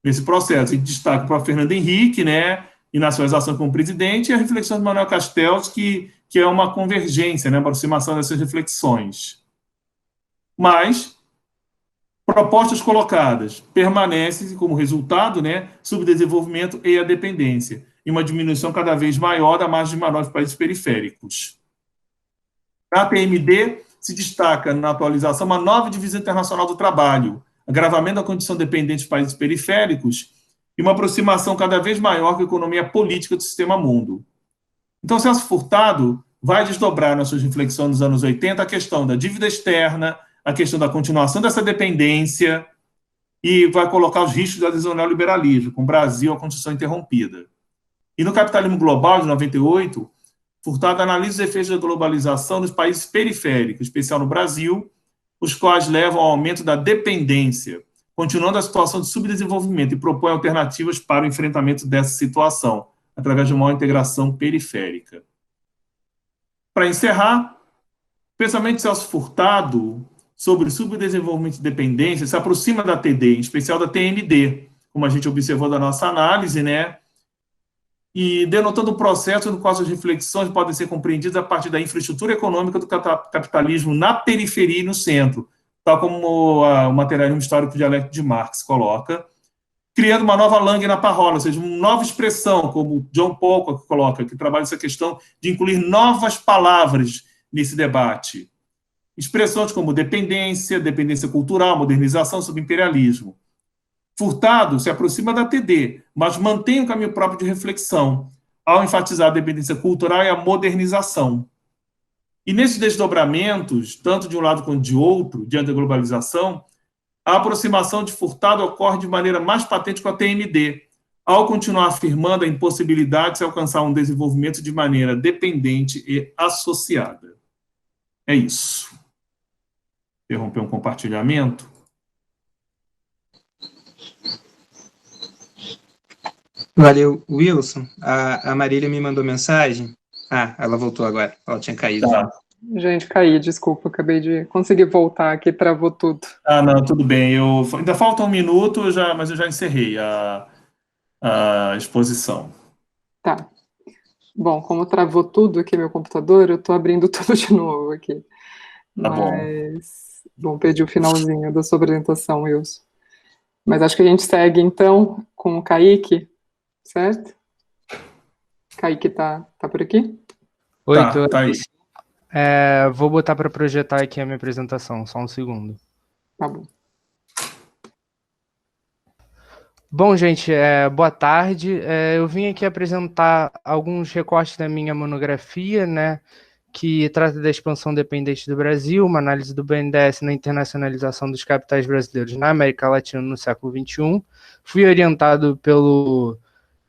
Nesse processo, a gente destaca para o Fernando Henrique, né, e na sua ação como presidente, e a reflexão de Manuel Castells, que é uma convergência, né, uma aproximação dessas reflexões. Mas propostas colocadas permanecem como resultado, né, subdesenvolvimento e a dependência, e uma diminuição cada vez maior da margem de manobra dos países periféricos. A TMD se destaca na atualização uma nova divisão internacional do trabalho, agravamento da condição dependente dos países periféricos e uma aproximação cada vez maior com a economia política do sistema mundo. Então, Celso Furtado vai desdobrar nas suas reflexões nos anos 80 a questão da dívida externa, a questão da continuação dessa dependência e vai colocar os riscos da adesão ao neoliberalismo, com o Brasil a construção interrompida. E no Capitalismo Global, de 98, Furtado analisa os efeitos da globalização nos países periféricos, em especial no Brasil, os quais levam ao aumento da dependência, continuando a situação de subdesenvolvimento e propõe alternativas para o enfrentamento dessa situação, através de uma integração periférica. Para encerrar, o pensamento de Celso Furtado sobre o subdesenvolvimento e dependência se aproxima da TD, em especial da TMD, como a gente observou da nossa análise, né? E denotando um processo no qual as reflexões podem ser compreendidas a partir da infraestrutura econômica do capitalismo na periferia e no centro, tal como o materialismo histórico dialético de Marx coloca, criando uma nova langue na parrola, ou seja, uma nova expressão, como John Pocock coloca, que trabalha essa questão de incluir novas palavras nesse debate. Expressões como dependência, dependência cultural, modernização, subimperialismo. Furtado se aproxima da TD, mas mantém um caminho próprio de reflexão, ao enfatizar a dependência cultural e a modernização. E nesses desdobramentos, tanto de um lado quanto de outro, diante da globalização, a aproximação de Furtado ocorre de maneira mais patente com a TMD, ao continuar afirmando a impossibilidade de se alcançar um desenvolvimento de maneira dependente e associada. É isso. Interromper um compartilhamento. Valeu, Wilson. A Marília me mandou mensagem. Ah, ela voltou agora. Ela tinha caído. Tá. Gente, caí, desculpa, acabei de conseguir voltar aqui, travou tudo. Ah, não, tudo bem. Ainda falta um minuto, mas eu já encerrei a exposição. Tá. Bom, como travou tudo aqui meu computador, eu tô abrindo tudo de novo aqui. Tá bom. Bom, perdi o finalzinho da sua apresentação, Wilson. Mas acho que a gente segue, então, com o Kaique, certo? Kaique tá por aqui? Oi, Tá aí. Vou botar para projetar aqui a minha apresentação, só um segundo. Tá bom. Bom, gente, boa tarde. Eu vim aqui apresentar alguns recortes da minha monografia, né, que trata da expansão dependente do Brasil, uma análise do BNDES na internacionalização dos capitais brasileiros na América Latina no século XXI. Fui orientado pelo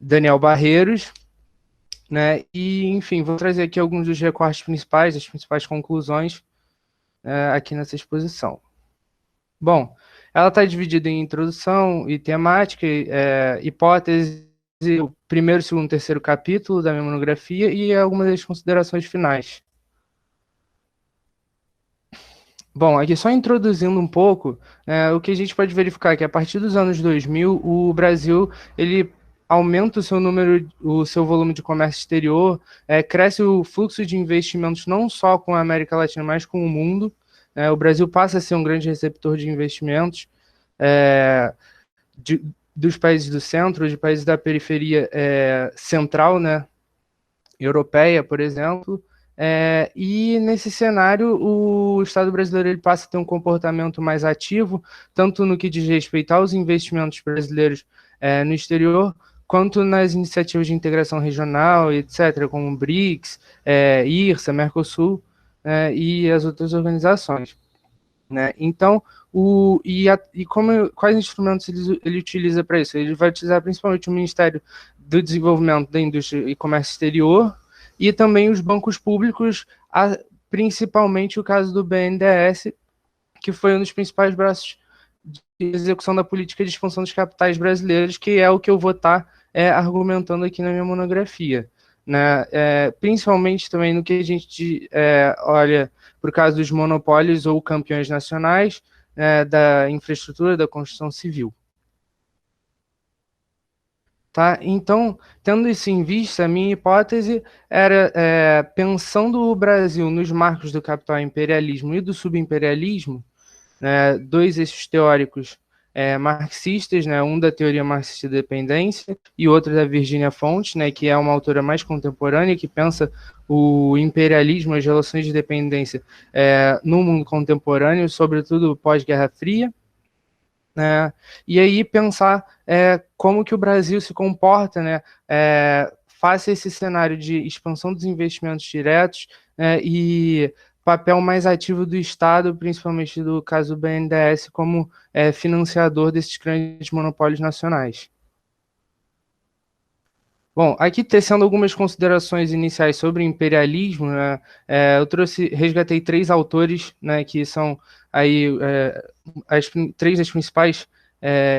Daniel Barreiros, né, e, enfim, vou trazer aqui alguns dos recortes principais, as principais conclusões aqui nessa exposição. Bom, ela está dividida em introdução e temática, hipótese, o primeiro, segundo, terceiro capítulo da minha monografia e algumas das considerações finais. Bom, aqui só introduzindo um pouco, o que a gente pode verificar é que a partir dos anos 2000, o Brasil ele aumenta o seu volume de comércio exterior, cresce o fluxo de investimentos não só com a América Latina, mas com o mundo. O Brasil passa a ser um grande receptor de investimentos dos países do centro, de países da periferia central, né, europeia, por exemplo. E nesse cenário, o Estado brasileiro ele passa a ter um comportamento mais ativo, tanto no que diz respeito aos investimentos brasileiros no exterior, quanto nas iniciativas de integração regional, etc., como o BRICS, IRSA, Mercosul, e as outras organizações, né? Então, quais instrumentos ele utiliza para isso? Ele vai utilizar principalmente o Ministério do Desenvolvimento da Indústria e Comércio Exterior e também os bancos públicos, principalmente o caso do BNDES, que foi um dos principais braços de execução da política de expansão dos capitais brasileiros, que é o que eu vou estar argumentando aqui na minha monografia, né? Principalmente também no que a gente olha por causa dos monopólios ou campeões nacionais da infraestrutura da construção civil. Tá? Então, tendo isso em vista, a minha hipótese era, pensando o Brasil nos marcos do capital imperialismo e do subimperialismo, né, dois eixos teóricos marxistas, né, um da teoria marxista da dependência e outro da Virginia Fontes, né, que é uma autora mais contemporânea, que pensa o imperialismo, as relações de dependência no mundo contemporâneo, sobretudo pós-Guerra Fria, né, e aí pensar como que o Brasil se comporta, né, face a esse cenário de expansão dos investimentos diretos e papel mais ativo do Estado, principalmente do caso do BNDES, como financiador desses grandes monopólios nacionais. Bom, aqui tecendo algumas considerações iniciais sobre imperialismo, né, eu resgatei 3 autores, né, que são aí três das principais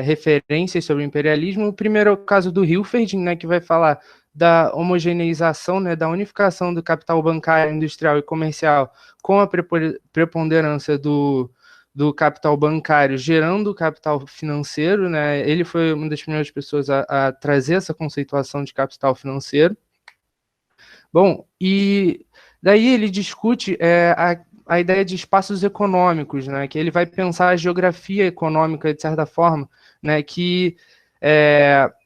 referências sobre imperialismo. O primeiro é o caso do Hilferd, né, que vai falar da homogeneização, né, da unificação do capital bancário, industrial e comercial com a preponderância do capital bancário, gerando o capital financeiro, né? Ele foi uma das primeiras pessoas a trazer essa conceituação de capital financeiro. Bom, e daí ele discute a ideia de espaços econômicos, né? Que ele vai pensar a geografia econômica, de certa forma, né? Que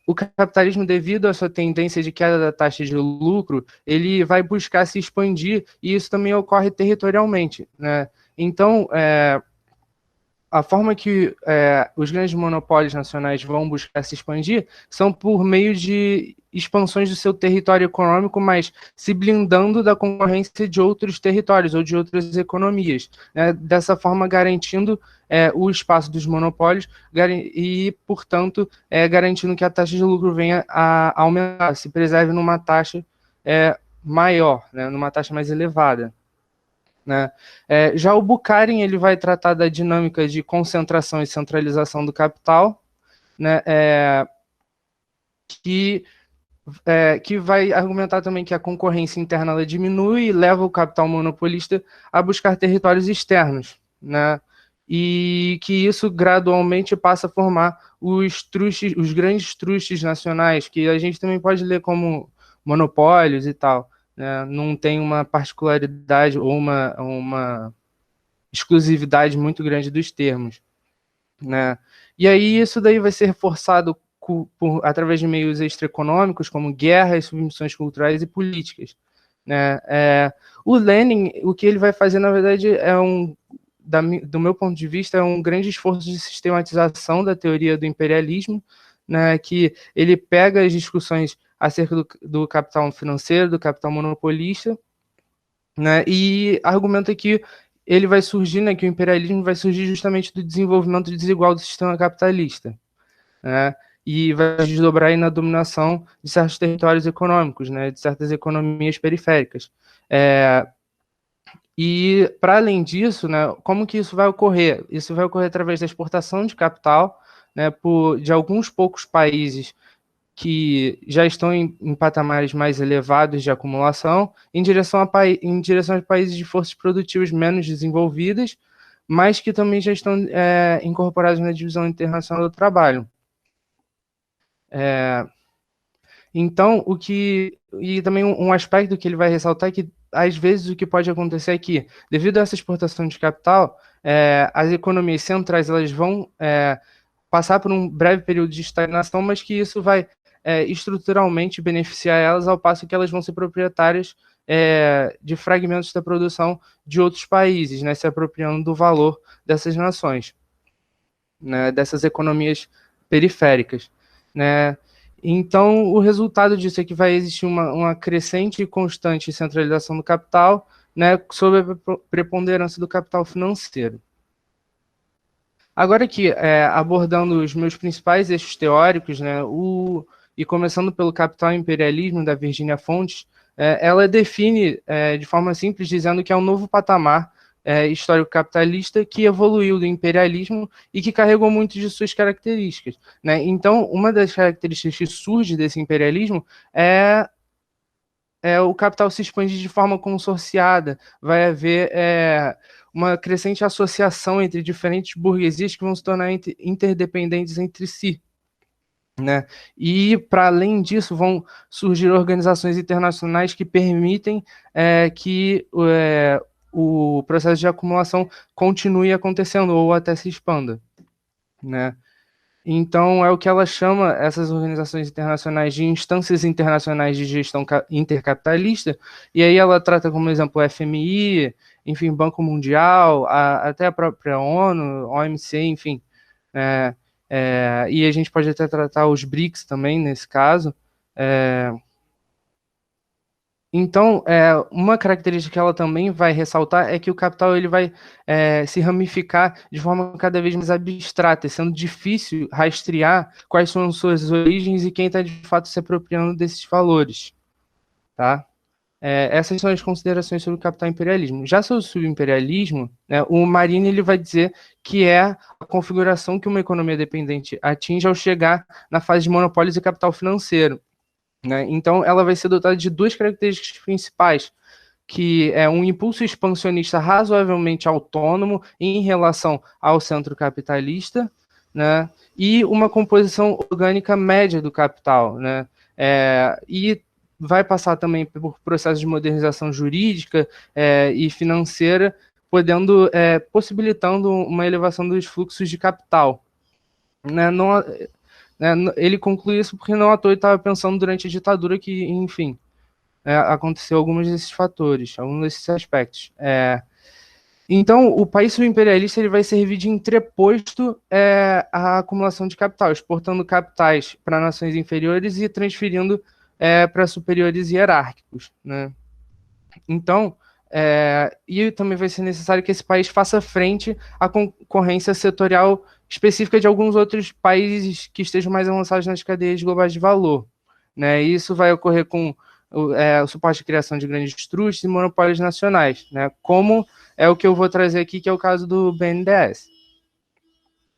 o capitalismo, devido à sua tendência de queda da taxa de lucro, ele vai buscar se expandir, e isso também ocorre territorialmente, né? Então, a forma que os grandes monopólios nacionais vão buscar se expandir são por meio de expansões do seu território econômico, mas se blindando da concorrência de outros territórios ou de outras economias, né? Dessa forma garantindo o espaço dos monopólios e, portanto, garantindo que a taxa de lucro venha a aumentar, se preserve numa taxa maior, né? Numa taxa mais elevada. Né? Já o Bukharin ele vai tratar da dinâmica de concentração e centralização do capital, né? Que vai argumentar também que a concorrência interna ela diminui e leva o capital monopolista a buscar territórios externos, né? E que isso gradualmente passa a formar os grandes trustes nacionais, que a gente também pode ler como monopólios e tal. Não tem uma particularidade ou uma exclusividade muito grande dos termos, né? E aí isso daí vai ser reforçado através de meios extraeconômicos, como guerras, submissões culturais e políticas, né? O Lenin, o que ele vai fazer, na verdade, do meu ponto de vista, é um grande esforço de sistematização da teoria do imperialismo, né, que ele pega as discussões acerca do capital financeiro, do capital monopolista, né, e argumenta que ele vai surgir, né, que o imperialismo vai surgir justamente do desenvolvimento desigual do sistema capitalista, né, e vai desdobrar aí na dominação de certos territórios econômicos, né, de certas economias periféricas. E, para além disso, né, como que isso vai ocorrer? Isso vai ocorrer através da exportação de capital, né, de alguns poucos países que já estão em patamares mais elevados de acumulação, em direção a países de forças produtivas menos desenvolvidas, mas que também já estão incorporados na divisão internacional do trabalho. Então, e também um aspecto que ele vai ressaltar é que, às vezes, o que pode acontecer é que, devido a essa exportação de capital, as economias centrais elas vão passar por um breve período de estagnação, mas que isso vai estruturalmente beneficiar elas, ao passo que elas vão ser proprietárias de fragmentos da produção de outros países, né, se apropriando do valor dessas nações, né, dessas economias periféricas, né. Então, o resultado disso é que vai existir uma crescente e constante centralização do capital, né, sob a preponderância do capital financeiro. Agora aqui, abordando os meus principais eixos teóricos, né, e começando pelo Capital e Imperialismo, da Virginia Fontes, ela define de forma simples, dizendo que é um novo patamar histórico capitalista que evoluiu do imperialismo e que carregou muitas de suas características, né? Então, uma das características que surge desse imperialismo é o capital se expande de forma consorciada, vai haver uma crescente associação entre diferentes burguesias que vão se tornar interdependentes entre si, né? E, para além disso, vão surgir organizações internacionais que permitem que o processo de acumulação continue acontecendo ou até se expanda, né? Então, é o que ela chama, essas organizações internacionais, de instâncias internacionais de gestão intercapitalista, e aí ela trata como exemplo o FMI, enfim, Banco Mundial, até a própria ONU, OMC, enfim, e a gente pode até tratar os BRICS também, nesse caso. Então, uma característica que ela também vai ressaltar é que o capital ele vai se ramificar de forma cada vez mais abstrata, sendo difícil rastrear quais são suas origens e quem está de fato se apropriando desses valores. Tá? Essas são as considerações sobre o capital e imperialismo. Já sobre o subimperialismo, né, o Marini ele vai dizer que é a configuração que uma economia dependente atinge ao chegar na fase de monopólios e capital financeiro. Né? Então, ela vai ser dotada de duas características principais, que é um impulso expansionista razoavelmente autônomo em relação ao centro capitalista, né? E uma composição orgânica média do capital, né? E vai passar também por processos de modernização jurídica e financeira, possibilitando uma elevação dos fluxos de capital. Né? Ele conclui isso porque não à toa ele estava pensando durante a ditadura que, enfim, aconteceu alguns desses fatores, alguns desses aspectos. Então, o país subimperialista ele vai servir de entreposto à acumulação de capital, exportando capitais para nações inferiores e transferindo para superiores hierárquicos, né? Então, e também vai ser necessário que esse país faça frente à concorrência setorial específica de alguns outros países que estejam mais avançados nas cadeias globais de valor, né? E isso vai ocorrer com o suporte de criação de grandes trustes e monopólios nacionais, né? Como é o que eu vou trazer aqui, que é o caso do BNDES.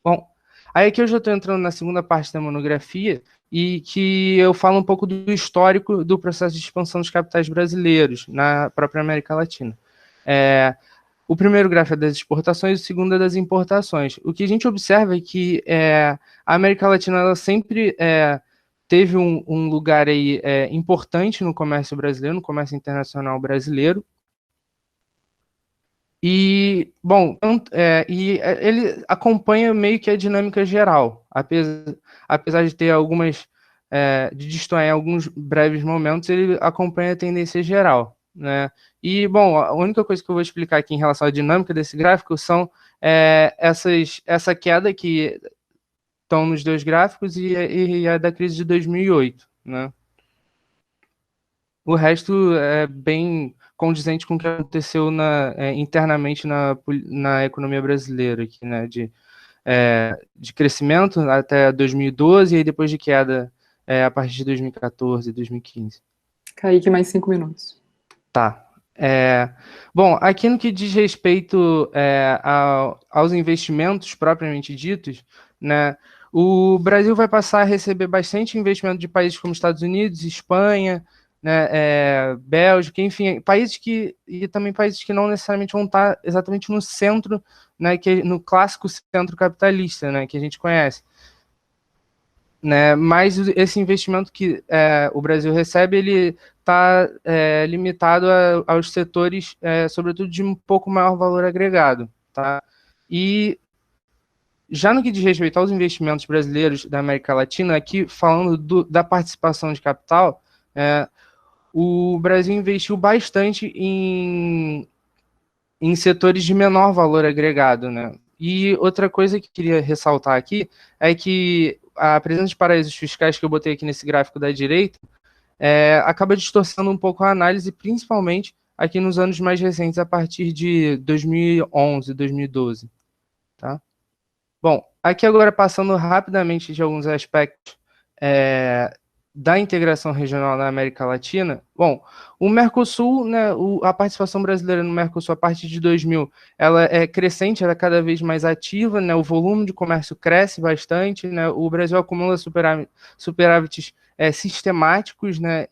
Bom, aí aqui eu já estou entrando na segunda parte da monografia, e que eu falo um pouco do histórico do processo de expansão dos capitais brasileiros na própria América Latina. O primeiro gráfico é das exportações, o segundo é das importações. O que a gente observa é que a América Latina ela sempre teve um lugar aí, importante no comércio brasileiro, no comércio internacional brasileiro. E, bom, ele acompanha meio que a dinâmica geral, apesar de ter algumas, de destoar em alguns breves momentos, ele acompanha a tendência geral, né? E, bom, a única coisa que eu vou explicar aqui em relação à dinâmica desse gráfico são essa queda que estão nos dois gráficos e a da crise de 2008, né? O resto é bem condizente com o que aconteceu internamente na economia brasileira, aqui, né, de crescimento até 2012 e depois de queda a partir de 2014, 2015. Kaique, mais 5 minutos. Tá. Bom, aqui no que diz respeito aos investimentos propriamente ditos, né, o Brasil vai passar a receber bastante investimento de países como Estados Unidos, Espanha, né, Bélgica, enfim, e também países que não necessariamente vão estar exatamente no centro, né, no clássico centro capitalista, né, que a gente conhece. Né, mas esse investimento que o Brasil recebe, ele está limitado aos setores, sobretudo, de um pouco maior valor agregado. Tá? E já no que diz respeito aos investimentos brasileiros da América Latina, aqui falando da participação de capital, o Brasil investiu bastante em setores de menor valor agregado, né? E outra coisa que eu queria ressaltar aqui é que a presença de paraísos fiscais que eu botei aqui nesse gráfico da direita acaba distorcendo um pouco a análise, principalmente aqui nos anos mais recentes, a partir de 2011, 2012. Tá? Bom, aqui agora passando rapidamente de alguns aspectos da integração regional na América Latina. Bom, o Mercosul, né, a participação brasileira no Mercosul a partir de 2000, ela é crescente, ela é cada vez mais ativa, né, o volume de comércio cresce bastante, né, o Brasil acumula superávites sistemáticos, né,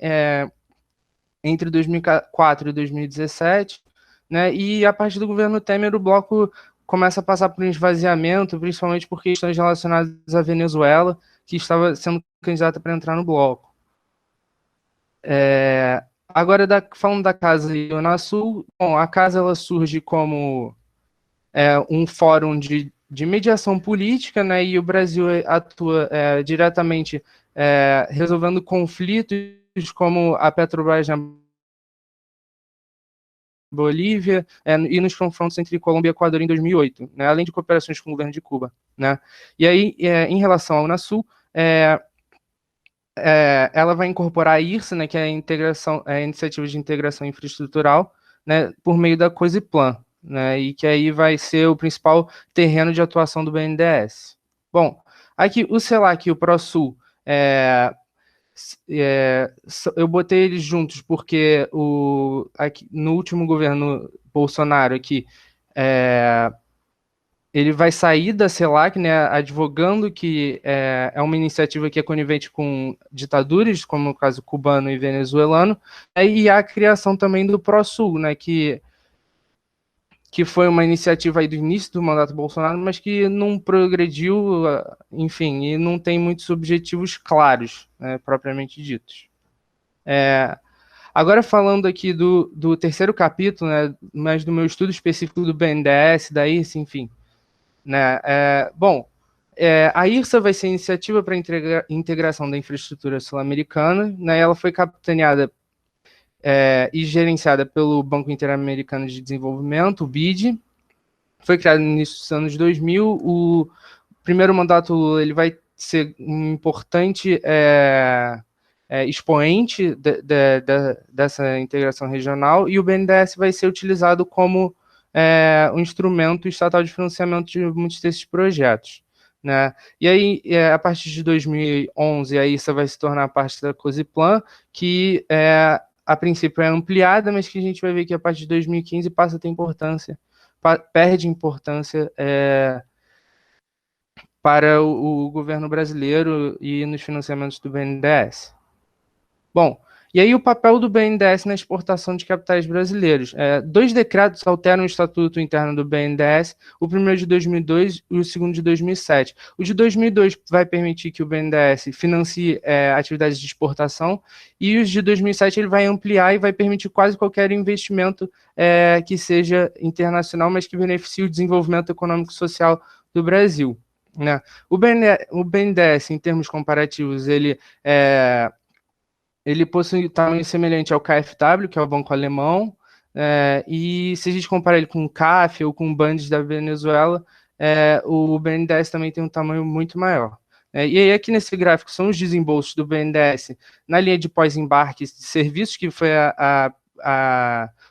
entre 2004 e 2017, né, e a partir do governo Temer o bloco começa a passar por um esvaziamento, principalmente por questões relacionadas à Venezuela, que estava sendo candidata para entrar no bloco. Agora, falando da Casa Ionasul, bom, a Casa ela surge como um fórum de mediação política, né, e o Brasil atua diretamente resolvendo conflitos como a Petrobras na Bolívia e nos confrontos entre Colômbia e Equador em 2008, né, além de cooperações com o governo de Cuba. Né. E aí, em relação ao Unasul, ela vai incorporar a IRSA, né, que é a Iniciativa de Integração Infraestrutural, né, por meio da COSIPLAN, né, e que aí vai ser o principal terreno de atuação do BNDES. Bom, aqui o CELAC e o ProSul, eu botei eles juntos porque aqui, no último governo Bolsonaro aqui, ele vai sair da CELAC, né, advogando que é uma iniciativa que é conivente com ditaduras, como no caso cubano e venezuelano, e a criação também do ProSul, né, que foi uma iniciativa aí do início do mandato Bolsonaro, mas que não progrediu, enfim, e não tem muitos objetivos claros, né, propriamente ditos. Agora falando aqui do terceiro capítulo, né, mas do meu estudo específico do BNDES, da IRSA, enfim, né, a IRSA vai ser a Iniciativa para a Integração da Infraestrutura Sul-Americana, né, ela foi capitaneada e gerenciada pelo Banco Interamericano de Desenvolvimento, o BID, foi criado no início dos anos 2000. O primeiro mandato Lula ele vai ser um importante expoente dessa integração regional, e o BNDES vai ser utilizado como um instrumento estatal de financiamento de muitos desses projetos, né? E aí, a partir de 2011, a ISA vai se tornar parte da COSIPLAN, que a princípio é ampliada, mas que a gente vai ver que a partir de 2015 passa a ter importância, perde importância para o governo brasileiro e nos financiamentos do BNDES. Bom, e aí o papel do BNDES na exportação de capitais brasileiros. 2 decretos alteram o estatuto interno do BNDES, o primeiro de 2002 e o segundo de 2007. O de 2002 vai permitir que o BNDES financie atividades de exportação, e os de 2007 ele vai ampliar e vai permitir quase qualquer investimento que seja internacional, mas que beneficie o desenvolvimento econômico e social do Brasil, né? O BNDES, em termos comparativos, ele possui tamanho semelhante ao KfW, que é o banco alemão, e se a gente comparar ele com o CAF ou com o Bandes da Venezuela, o BNDES também tem um tamanho muito maior. E aí aqui nesse gráfico são os desembolsos do BNDES na linha de pós-embarque de serviços, que foi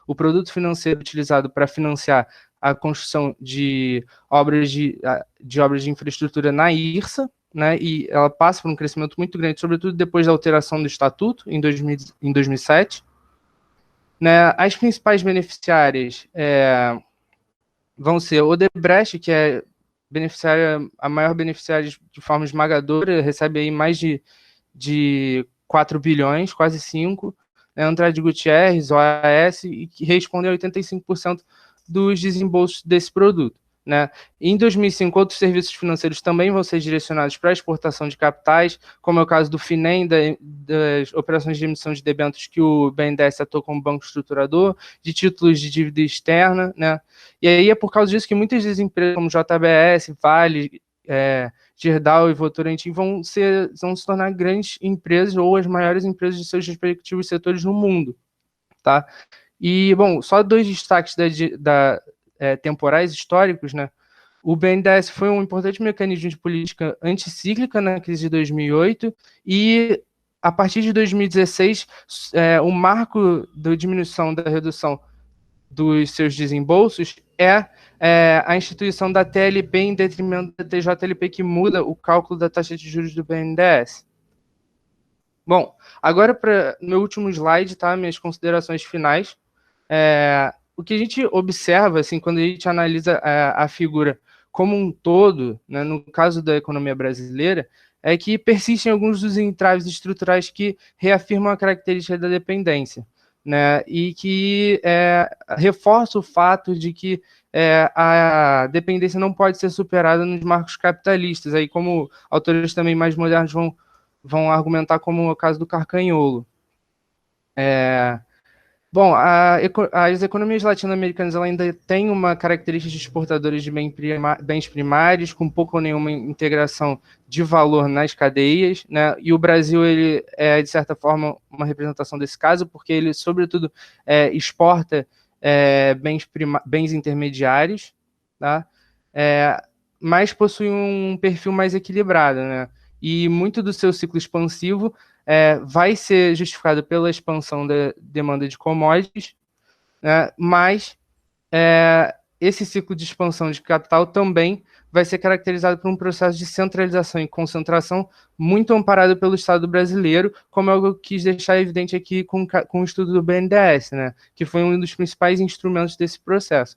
o produto financeiro utilizado para financiar a construção de obras de infraestrutura na IRSA, né, e ela passa por um crescimento muito grande, sobretudo depois da alteração do Estatuto, em 2007. Né, as principais beneficiárias vão ser Odebrecht, que é a maior beneficiária de forma esmagadora, recebe aí mais de 4 bilhões, quase 5, Andrade Gutierrez, OAS, e que responde a 85% dos desembolsos desse produto. Né? Em 2005, outros serviços financeiros também vão ser direcionados para a exportação de capitais, como é o caso do FINEM, das operações de emissão de debêntures que o BNDES atua como banco estruturador, de títulos de dívida externa, né? E aí é por causa disso que muitas das empresas como JBS, Vale, Gerdau e Votorantim vão se tornar grandes empresas ou as maiores empresas de seus respectivos setores no mundo, tá? E, bom, só 2 destaques temporais históricos, né? O BNDES foi um importante mecanismo de política anticíclica na crise de 2008, e a partir de 2016, o marco da diminuição da redução dos seus desembolsos a instituição da TLP em detrimento da TJLP, que muda o cálculo da taxa de juros do BNDES. Bom, agora para meu último slide, tá? Minhas considerações finais. O que a gente observa, assim, quando a gente analisa a figura como um todo, né, no caso da economia brasileira, é que persistem alguns dos entraves estruturais que reafirmam a característica da dependência, né, e que reforça o fato de que a dependência não pode ser superada nos marcos capitalistas, aí como autores também mais modernos vão argumentar, como o caso do Carcanholo. Bom, as economias latino-americanas ainda têm uma característica de exportadoras de bens primários, com pouca ou nenhuma integração de valor nas cadeias, né? E o Brasil ele é, de certa forma, uma representação desse caso, porque ele, sobretudo, exporta bens intermediários, tá? Mas possui um perfil mais equilibrado, né? E muito do seu ciclo expansivo vai ser justificado pela expansão da demanda de commodities, né, mas esse ciclo de expansão de capital também vai ser caracterizado por um processo de centralização e concentração muito amparado pelo Estado brasileiro, como eu quis deixar evidente aqui com o estudo do BNDES, né, que foi um dos principais instrumentos desse processo.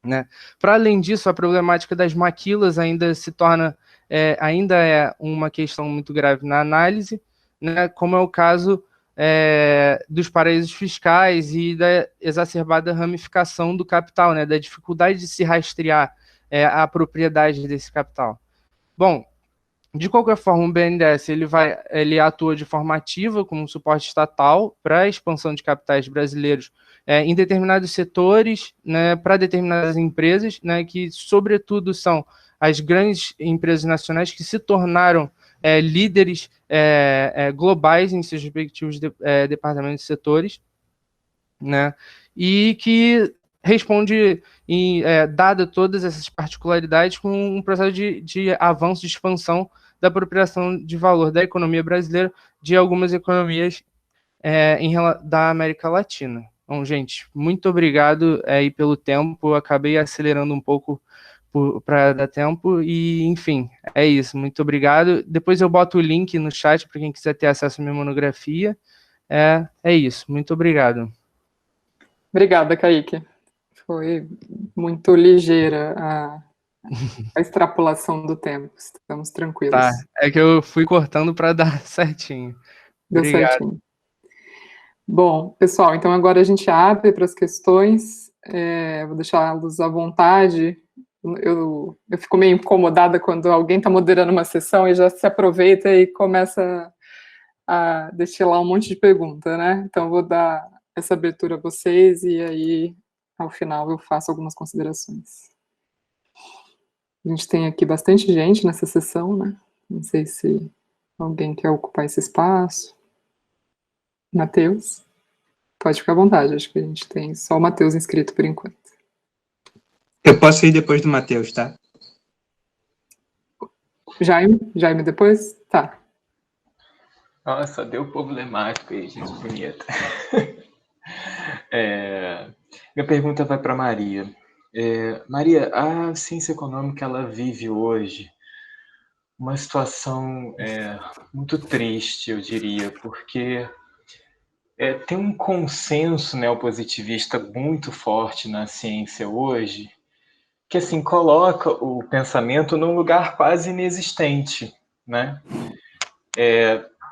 Né. Para além disso, a problemática das maquilas ainda se torna, ainda é uma questão muito grave na análise, né, como é o caso dos paraísos fiscais e da exacerbada ramificação do capital, né, da dificuldade de se rastrear a propriedade desse capital. Bom, de qualquer forma, o BNDES ele atua de forma ativa como um suporte estatal para a expansão de capitais brasileiros em determinados setores, né, para determinadas empresas, né, que, sobretudo, são as grandes empresas nacionais que se tornaram líderes globais em seus respectivos departamentos e setores, né, e que responde, dada todas essas particularidades, com um processo de avanço, de expansão da apropriação de valor da economia brasileira de algumas economias da América Latina. Então, gente, muito obrigado aí pelo tempo. Eu acabei acelerando um pouco para dar tempo e, enfim, é isso. Muito obrigado. Depois eu boto o link no chat para quem quiser ter acesso à minha monografia. É isso. Muito obrigado. Obrigada, Kaique. Foi muito ligeira a extrapolação do tempo. Estamos tranquilos. Tá, é que eu fui cortando para dar certinho. Deu Obrigado. certinho. Bom, pessoal, então agora a gente abre para as questões. Vou deixá-los à vontade. Eu fico meio incomodada quando alguém está moderando uma sessão e já se aproveita e começa a destilar um monte de pergunta, né? Então, vou dar essa abertura a vocês e aí, ao final, eu faço algumas considerações. A gente tem aqui bastante gente nessa sessão, né? Não sei se alguém quer ocupar esse espaço. Matheus, pode ficar à vontade, acho que a gente tem só o Matheus inscrito por enquanto. Eu posso ir depois do Matheus, tá? Jaime depois? Tá. Nossa, deu problemático aí, gente bonita. Minha pergunta vai para Maria. Maria, a ciência econômica, ela vive hoje uma situação muito triste, eu diria, porque tem um consenso neopositivista muito forte na ciência hoje, que assim coloca o pensamento num lugar quase inexistente, né?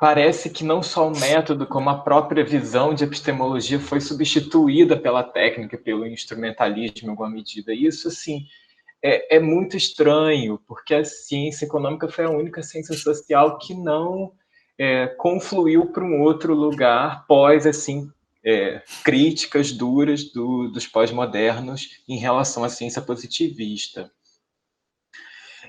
Parece que não só o método, como a própria visão de epistemologia foi substituída pela técnica, pelo instrumentalismo em alguma medida. Isso, assim, é muito estranho, porque a ciência econômica foi a única ciência social que não confluiu para um outro lugar pós, assim, críticas duras dos pós-modernos em relação à ciência positivista.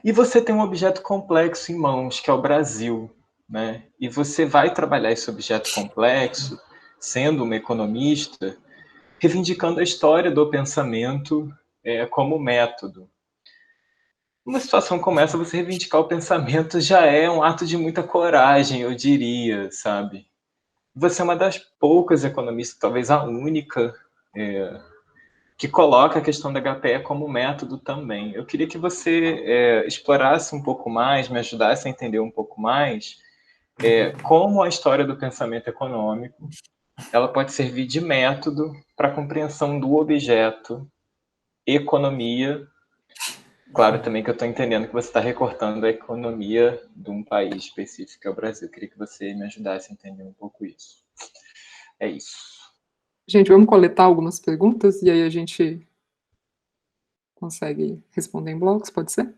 E você tem um objeto complexo em mãos, que é o Brasil, né? E você vai trabalhar esse objeto complexo, sendo uma economista, reivindicando a história do pensamento como método. Numa situação como essa, você reivindicar o pensamento já é um ato de muita coragem, eu diria, sabe? Você é uma das poucas economistas, talvez a única, que coloca a questão da HPE como método também. Eu queria que você explorasse um pouco mais, me ajudasse a entender um pouco mais como a história do pensamento econômico ela pode servir de método para a compreensão do objeto economia. Claro também que eu estou entendendo que você está recortando a economia de um país específico, que é o Brasil. Eu queria que você me ajudasse a entender um pouco isso. É isso. Gente, vamos coletar algumas perguntas e aí a gente consegue responder em blocos, pode ser?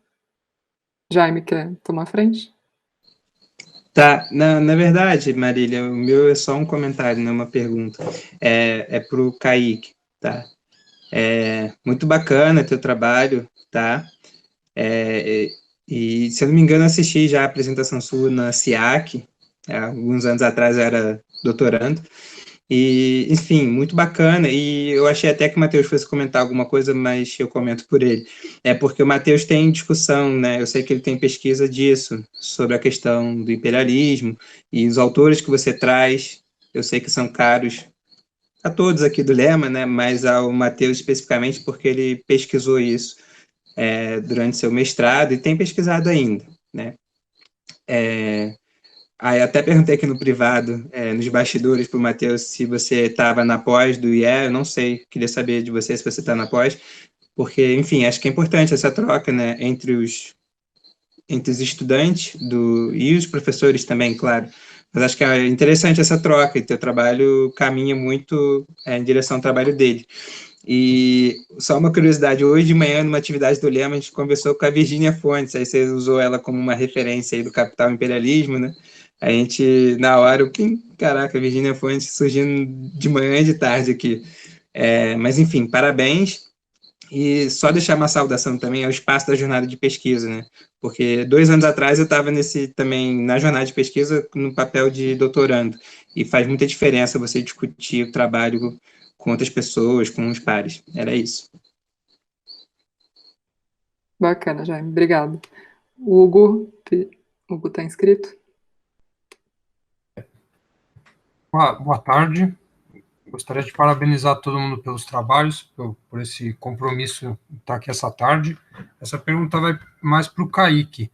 Jaime quer tomar a frente? Tá, na verdade, Marília, o meu é só um comentário, não uma pergunta. É para o Kaique, tá? Muito bacana teu trabalho, tá? E, se eu não me engano, assisti já a apresentação sua na SIAC, alguns anos atrás eu era doutorando, e, enfim, muito bacana, e eu achei até que o Matheus fosse comentar alguma coisa, mas eu comento por ele. Porque o Matheus tem discussão, né, eu sei que ele tem pesquisa disso, sobre a questão do imperialismo, e os autores que você traz, eu sei que são caros a todos aqui do Lema, né, mas ao Matheus especificamente, porque ele pesquisou isso durante seu mestrado, e tem pesquisado ainda, né. Aí até perguntei aqui no privado, nos bastidores, para o Matheus, se você estava na pós do IE, eu não sei, queria saber de você se você está na pós, porque, enfim, acho que é importante essa troca, né, entre os estudantes e os professores também, claro, mas acho que é interessante essa troca, e teu trabalho caminha muito em direção ao trabalho dele. E só uma curiosidade, hoje de manhã, numa atividade do Lema, a gente conversou com a Virginia Fontes, aí você usou ela como uma referência aí do Capital e Imperialismo, né? A gente, na hora, caraca, a Virginia Fontes surgindo de manhã e de tarde aqui. Mas, enfim, parabéns. E só deixar uma saudação também ao espaço da jornada de pesquisa, né? Porque 2 anos atrás eu estava também na jornada de pesquisa no papel de doutorando. E faz muita diferença você discutir o trabalho com outras pessoas, com os pares. Era isso. Bacana, Jaime, obrigado. O Hugo está inscrito? Boa tarde. Gostaria de parabenizar todo mundo pelos trabalhos, por esse compromisso de estar aqui essa tarde. Essa pergunta vai mais para o Kaique,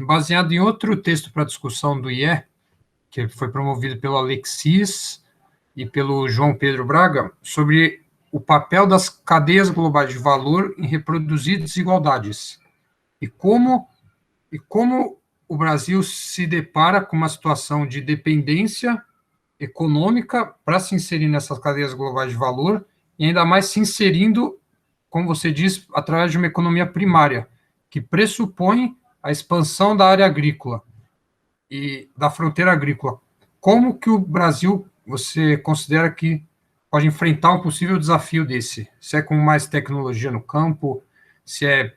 baseado em outro texto para discussão do IE, que foi promovido pelo Alexis e pelo João Pedro Braga, sobre o papel das cadeias globais de valor em reproduzir desigualdades, e como o Brasil se depara com uma situação de dependência econômica para se inserir nessas cadeias globais de valor, e ainda mais se inserindo, como você diz, através de uma economia primária, que pressupõe a expansão da área agrícola e da fronteira agrícola. Como que o Brasil, você considera que pode enfrentar um possível desafio desse? Se é com mais tecnologia no campo, se é...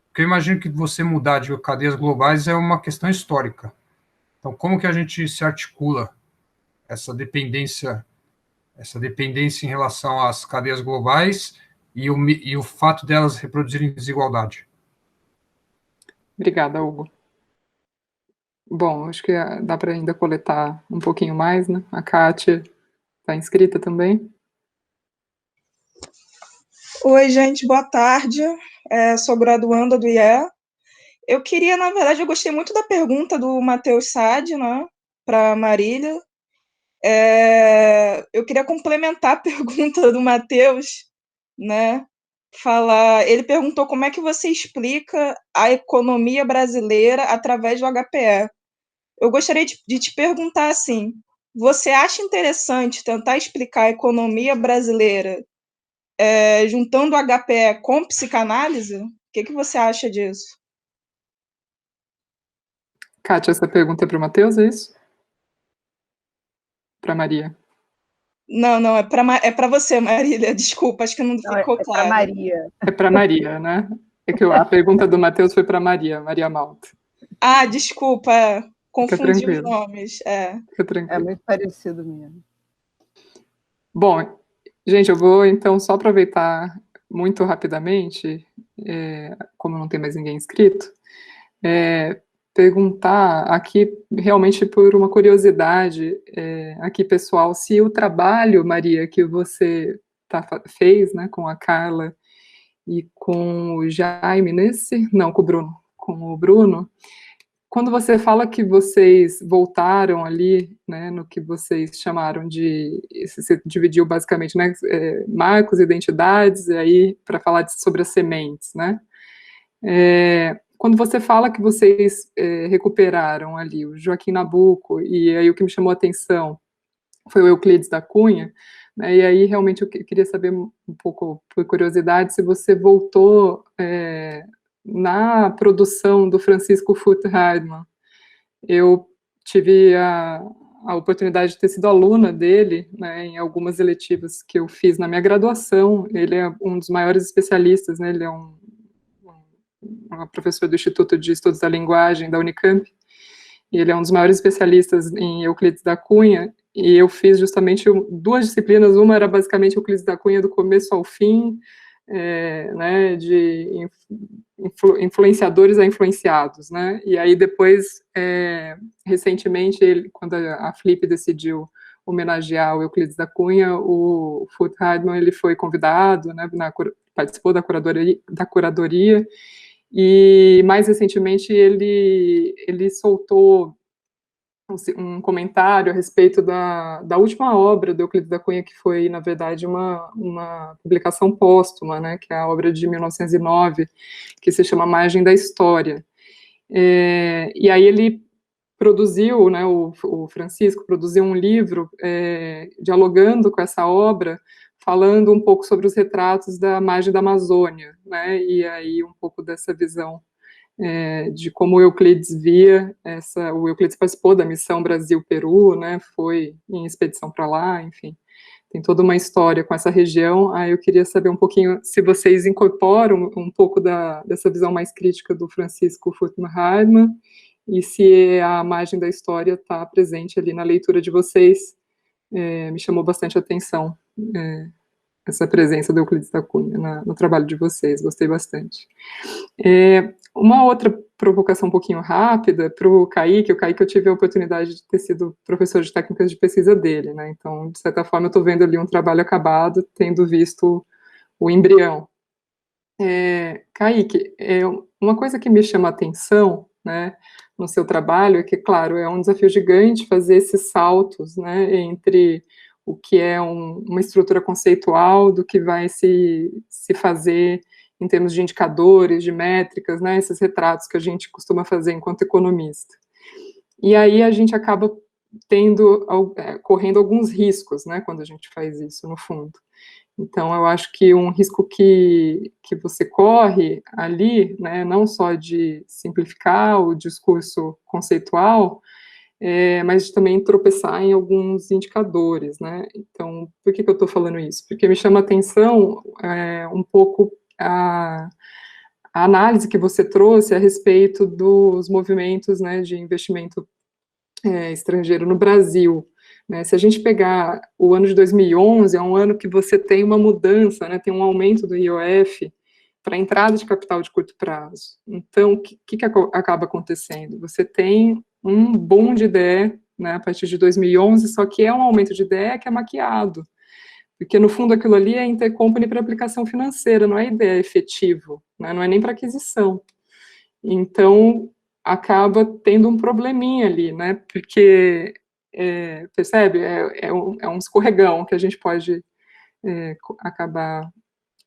Porque eu imagino que você mudar de cadeias globais é uma questão histórica. Então, como que a gente se articula essa dependência em relação às cadeias globais e o fato delas reproduzirem desigualdade? Obrigada, Hugo. Bom, acho que dá para ainda coletar um pouquinho mais, né? A Kátia está inscrita também. Oi, gente, boa tarde. Sou graduanda do IE. Eu queria, na verdade, eu gostei muito da pergunta do Matheus Sade, né, para a Marília. Eu queria complementar a pergunta do Matheus, né, ele perguntou como é que você explica a economia brasileira através do HPE. Eu gostaria de te perguntar assim, você acha interessante tentar explicar a economia brasileira juntando o HPE com psicanálise? O que você acha disso? Kátia, essa pergunta é para o Matheus, é isso? Para Maria? Não, é para você, Marília, desculpa, acho que não ficou claro. É para Maria. É para Maria, né? É que a pergunta do Matheus foi para Maria Malta. Ah, desculpa, confundi os nomes. Fica tranquilo. É muito parecido mesmo. Bom, gente, eu vou então só aproveitar muito rapidamente, como não tem mais ninguém inscrito, perguntar aqui, realmente por uma curiosidade, aqui pessoal, se o trabalho, Maria, que você fez, né, com a Carla e com o Jaime com o Bruno, quando você fala que vocês voltaram ali, né, no que vocês chamaram de, você dividiu basicamente, né, marcos, identidades, e aí para falar sobre as sementes, né, quando você fala que vocês recuperaram ali o Joaquim Nabuco, e aí o que me chamou a atenção foi o Euclides da Cunha, né, e aí realmente eu queria saber um pouco, por curiosidade, se você voltou na produção do Francisco Furtwängler. Eu tive a oportunidade de ter sido aluna dele, né, em algumas eletivas que eu fiz na minha graduação. Ele é um dos maiores especialistas, né, ele é um professor do Instituto de Estudos da Linguagem da Unicamp, e ele é um dos maiores especialistas em Euclides da Cunha, e eu fiz justamente 2 disciplinas, uma era basicamente Euclides da Cunha do começo ao fim, né, de influenciadores a influenciados, né, e aí depois, recentemente, quando a Flip decidiu homenagear o Euclides da Cunha, o Furtwängler, ele foi convidado, né, participou da curadoria, e mais recentemente ele soltou um comentário a respeito da última obra do Euclides da Cunha, que foi, na verdade, uma publicação póstuma, né, que é a obra de 1909, que se chama Margem da História. E aí ele produziu, né, o Francisco produziu um livro dialogando com essa obra, falando um pouco sobre os retratos da margem da Amazônia, né, e aí um pouco dessa visão de como o Euclides via o Euclides participou da missão Brasil-Peru, né, foi em expedição para lá, enfim, tem toda uma história com essa região. Aí eu queria saber um pouquinho se vocês incorporam um pouco dessa visão mais crítica do Francisco Furtwängler, e se a margem da história está presente ali na leitura de vocês, me chamou bastante atenção, essa presença do Euclides da Cunha no trabalho de vocês, gostei bastante. Uma outra provocação um pouquinho rápida para o Kaique eu tive a oportunidade de ter sido professor de técnicas de pesquisa dele, né, então, de certa forma, eu estou vendo ali um trabalho acabado, tendo visto o embrião. Kaique, uma coisa que me chama a atenção, né, no seu trabalho é que, claro, é um desafio gigante fazer esses saltos, né, entre o que é uma estrutura conceitual do que vai se fazer em termos de indicadores, de métricas, né, esses retratos que a gente costuma fazer enquanto economista. E aí a gente acaba correndo alguns riscos, né, quando a gente faz isso, no fundo. Então, eu acho que um risco que você corre ali, né, não só de simplificar o discurso conceitual, mas de também tropeçar em alguns indicadores, né. Então, por que eu estou falando isso? Porque me chama a atenção um pouco a análise que você trouxe a respeito dos movimentos, né, de investimento estrangeiro no Brasil. Né, se a gente pegar o ano de 2011, é um ano que você tem uma mudança, né, tem um aumento do IOF para entrada de capital de curto prazo. Então, o que acaba acontecendo? Você tem um boom de DE, né, a partir de 2011, só que é um aumento de DE que é maquiado, porque, no fundo, aquilo ali é intercompany para aplicação financeira, não é ideia efetivo, né, não é nem para aquisição. Então, acaba tendo um probleminha ali, né, porque, percebe, é um escorregão que a gente pode acabar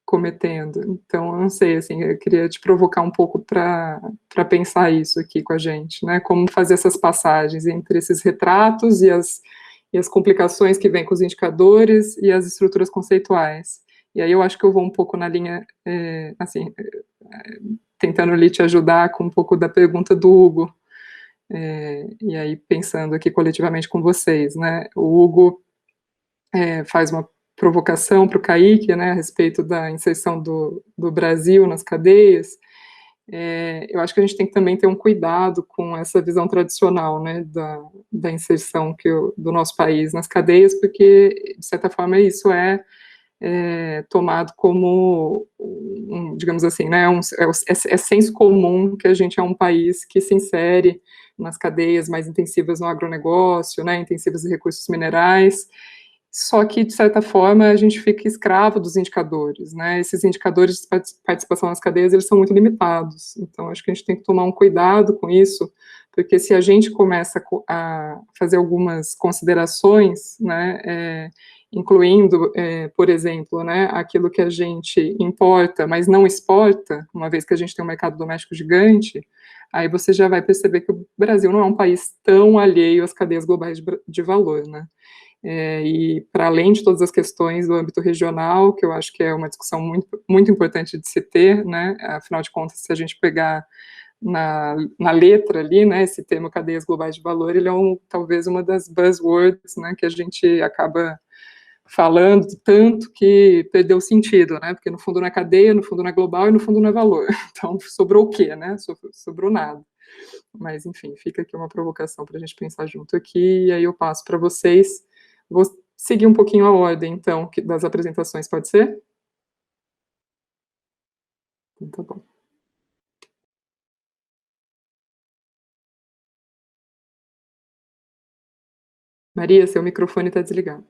cometendo. Então, eu não sei, assim, eu queria te provocar um pouco para pensar isso aqui com a gente, né, como fazer essas passagens entre esses retratos e as complicações que vêm com os indicadores e as estruturas conceituais. E aí eu acho que eu vou um pouco na linha, assim, tentando ali te ajudar com um pouco da pergunta do Hugo, e aí pensando aqui coletivamente com vocês, né, o Hugo faz uma provocação para o Kaique, né, a respeito da inserção do Brasil nas cadeias. Eu acho que a gente tem que também ter um cuidado com essa visão tradicional, né, da inserção do nosso país nas cadeias, porque, de certa forma, isso é tomado como, digamos assim, né, é senso comum que a gente é um país que se insere nas cadeias mais intensivas no agronegócio, né, intensivas em recursos minerais, só que, de certa forma, a gente fica escravo dos indicadores, né, esses indicadores de participação nas cadeias, eles são muito limitados, então acho que a gente tem que tomar um cuidado com isso, porque se a gente começa a fazer algumas considerações, né, incluindo, por exemplo, né, aquilo que a gente importa, mas não exporta, uma vez que a gente tem um mercado doméstico gigante, aí você já vai perceber que o Brasil não é um país tão alheio às cadeias globais de valor, né. E para além de todas as questões do âmbito regional, que eu acho que é uma discussão muito, muito importante de se ter, né, afinal de contas, se a gente pegar na letra ali, né, esse termo cadeias globais de valor, ele é talvez uma das buzzwords, né, que a gente acaba falando tanto que perdeu o sentido, né, porque no fundo não é cadeia, no fundo não é global e no fundo não é valor, então sobrou o quê, né, sobrou nada. Mas, enfim, fica aqui uma provocação para a gente pensar junto aqui, e aí eu passo para vocês. Vou seguir um pouquinho a ordem, então, das apresentações, pode ser? Então, tá bom. Maria, seu microfone está desligado.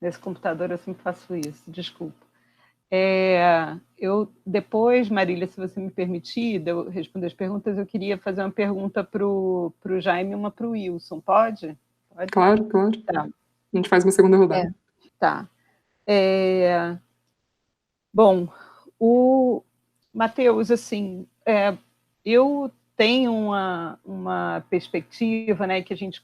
Nesse computador eu sempre faço isso, desculpa. Depois, Marília, se você me permitir, de eu responder as perguntas, eu queria fazer uma pergunta para o Jaime e uma para o Wilson, pode? Claro, claro. Tá. A gente faz uma segunda rodada. Tá. Bom, o Matheus, assim, eu tenho uma perspectiva, né, que a gente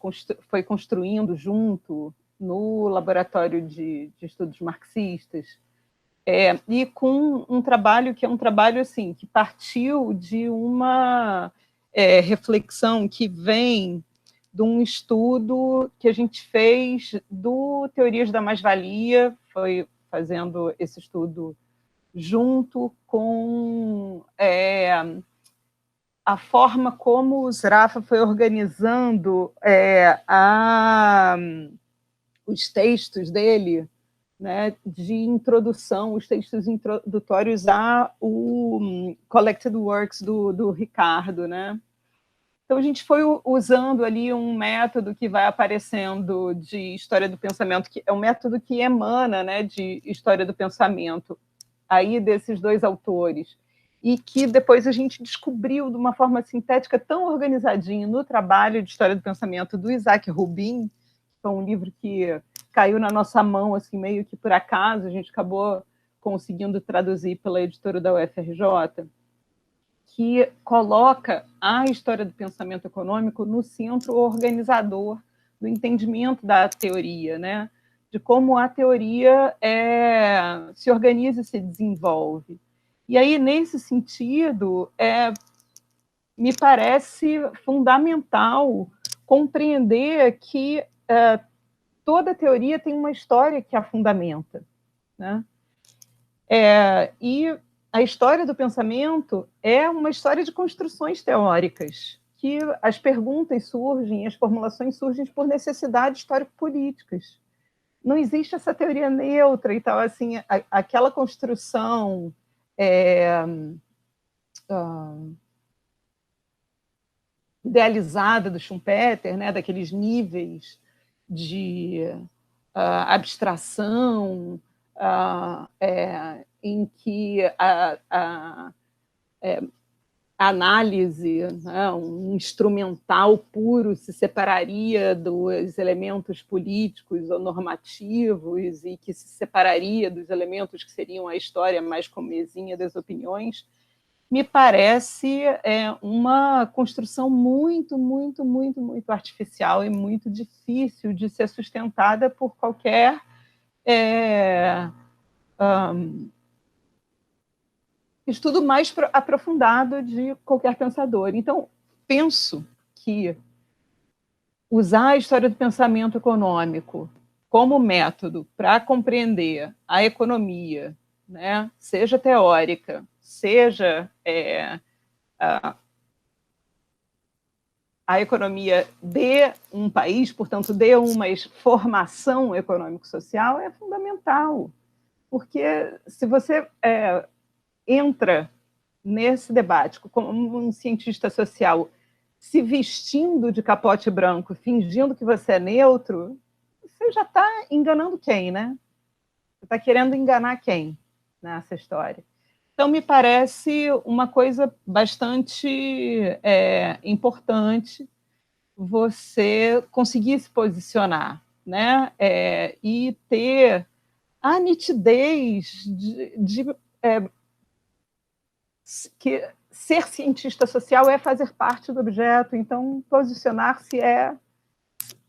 foi construindo junto no Laboratório de Estudos Marxistas, e com um trabalho que é um trabalho assim, que partiu de uma reflexão que vem de um estudo que a gente fez do Teorias da Mais-Valia, foi fazendo esse estudo junto com a forma como o Zrafa foi organizando os textos dele, né, de introdução, os textos introdutórios o Collected Works do Ricardo, né? Então, a gente foi usando ali um método que vai aparecendo de história do pensamento, que é um método que emana, né, de história do pensamento, aí desses dois autores, e que depois a gente descobriu de uma forma sintética tão organizadinha no trabalho de história do pensamento do Isaac Rubin, que foi um livro que caiu na nossa mão, assim, meio que por acaso, a gente acabou conseguindo traduzir pela editora da UFRJ, que coloca a história do pensamento econômico no centro organizador do entendimento da teoria, né? De como a teoria se organiza e se desenvolve. E aí, nesse sentido, me parece fundamental compreender que toda teoria tem uma história que a fundamenta, né? E a história do pensamento é uma história de construções teóricas, que as perguntas surgem, as formulações surgem por necessidades histórico-políticas. Não existe essa teoria neutra e tal, assim, aquela construção idealizada do Schumpeter, né, daqueles níveis de abstração, em que a análise, né, um instrumental puro se separaria dos elementos políticos ou normativos e que se separaria dos elementos que seriam a história mais comezinha das opiniões, me parece uma construção muito, muito, muito, muito artificial e muito difícil de ser sustentada por qualquer estudo mais aprofundado de qualquer pensador. Então, penso que usar a história do pensamento econômico como método para compreender a economia, né, seja teórica, seja a economia de um país, portanto, de uma formação econômico-social, é fundamental. Porque se você entra nesse debate como um cientista social se vestindo de capote branco, fingindo que você é neutro, você já está enganando quem, né? Você está querendo enganar quem nessa história? Então, me parece uma coisa bastante importante você conseguir se posicionar, né? E ter a nitidez que ser cientista social é fazer parte do objeto, então posicionar-se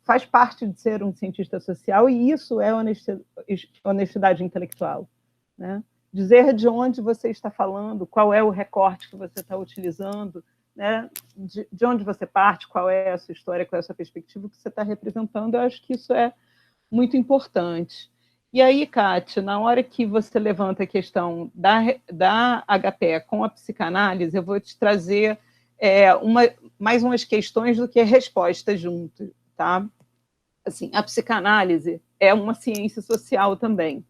faz parte de ser um cientista social, e isso é honestidade intelectual, né? Dizer de onde você está falando, qual é o recorte que você está utilizando, né? De onde você parte, qual é a sua história, qual é a sua perspectiva que você está representando, eu acho que isso é muito importante. E aí, Kátia, na hora que você levanta a questão da HPE com a psicanálise, eu vou te trazer mais umas questões do que respostas junto, tá? Assim, a psicanálise é uma ciência social também,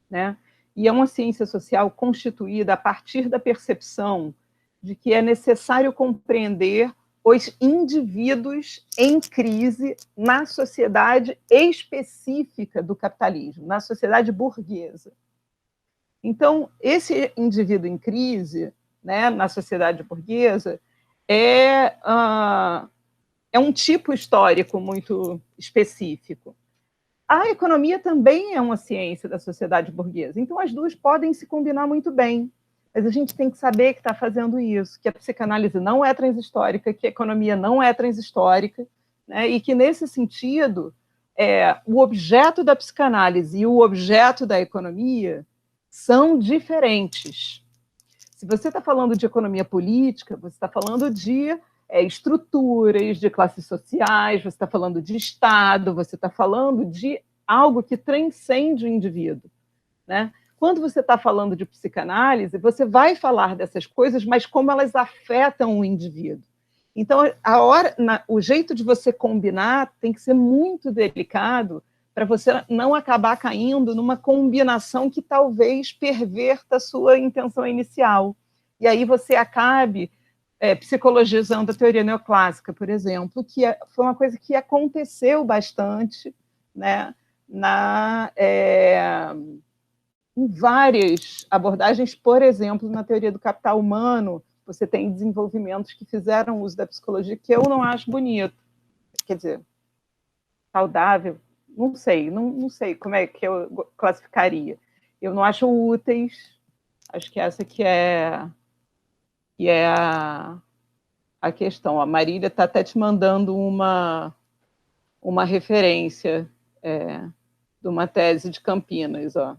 né? E é uma ciência social constituída a partir da percepção de que é necessário compreender os indivíduos em crise na sociedade específica do capitalismo, na sociedade burguesa. Então, esse indivíduo em crise, né, na sociedade burguesa, é um tipo histórico muito específico. A economia também é uma ciência da sociedade burguesa, então as duas podem se combinar muito bem, mas a gente tem que saber que está fazendo isso, que a psicanálise não é transhistórica, que a economia não é transhistórica, né, e que, nesse sentido, o objeto da psicanálise e o objeto da economia são diferentes. Se você está falando de economia política, você está falando de estruturas, de classes sociais, você está falando de Estado, você está falando de algo que transcende o indivíduo, né? quando você está falando de psicanálise, você vai falar dessas coisas, mas como elas afetam o indivíduo. Então, o jeito de você combinar tem que ser muito delicado para você não acabar caindo numa combinação que talvez perverta a sua intenção inicial. E aí você acabe psicologizando a teoria neoclássica, por exemplo, que foi uma coisa que aconteceu bastante, né, em várias abordagens. Por exemplo, na teoria do capital humano, você tem desenvolvimentos que fizeram uso da psicologia que eu não acho bonito. Quer dizer, saudável, não sei como é que eu classificaria. Eu não acho úteis, acho que essa que é a questão. A Marília está até te mandando uma referência de uma tese de Campinas, ó.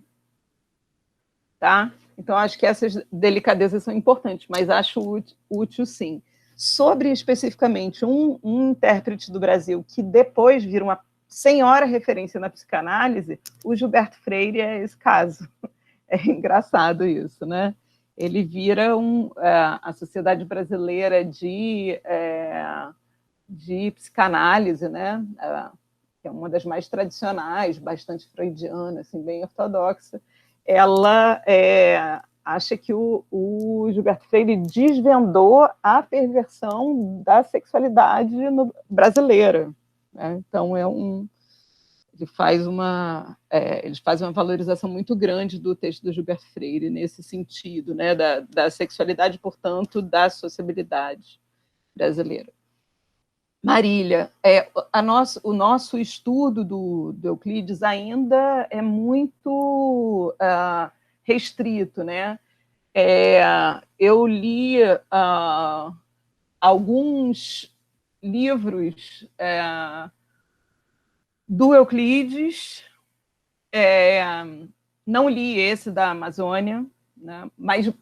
Tá? Então, acho que essas delicadezas são importantes, mas acho útil, sim. Sobre, especificamente, um intérprete do Brasil que depois vira uma senhora referência na psicanálise, o Gilberto Freire é esse caso. É engraçado isso, né? Ele vira a Sociedade Brasileira de Psicanálise, né? Que é uma das mais tradicionais, bastante freudiana, assim, bem ortodoxa. Ela acha que o Gilberto Freire desvendou a perversão da sexualidade brasileira. Né? Então, eles fazem uma valorização muito grande do texto do Gilberto Freire nesse sentido, né? da sexualidade, portanto, da sociabilidade brasileira. Marília, o nosso estudo do Euclides ainda é muito restrito, né? Eu li alguns livros do Euclides, não li esse da Amazônia, né? Mas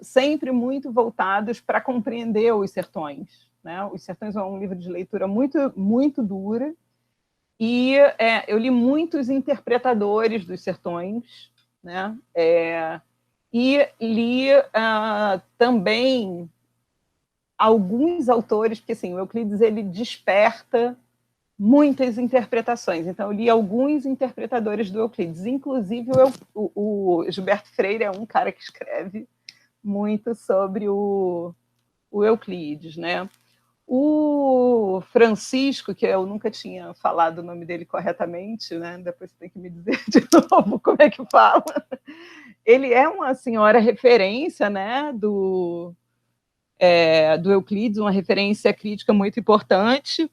sempre muito voltados para compreender os sertões. Né? Os Sertões é um livro de leitura muito, muito dura, e eu li muitos interpretadores dos Sertões, né? E li também alguns autores, porque assim, o Euclides ele desperta muitas interpretações, então eu li alguns interpretadores do Euclides, inclusive o Gilberto Freire é um cara que escreve muito sobre o Euclides, né? O Francisco, que eu nunca tinha falado o nome dele corretamente, né? Depois você tem que me dizer de novo como é que fala. Ele é uma senhora referência, né, do Euclides, uma referência crítica muito importante.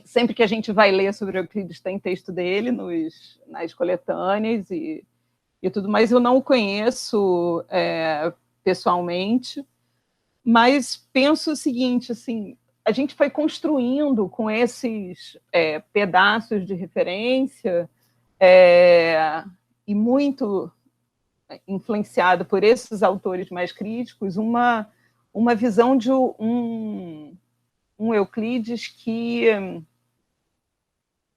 Sempre que a gente vai ler sobre o Euclides, tem texto dele nas coletâneas e tudo mais. Eu não o conheço pessoalmente, mas penso o seguinte, assim, a gente foi construindo com esses pedaços de referência e muito influenciado por esses autores mais críticos, uma visão de um Euclides que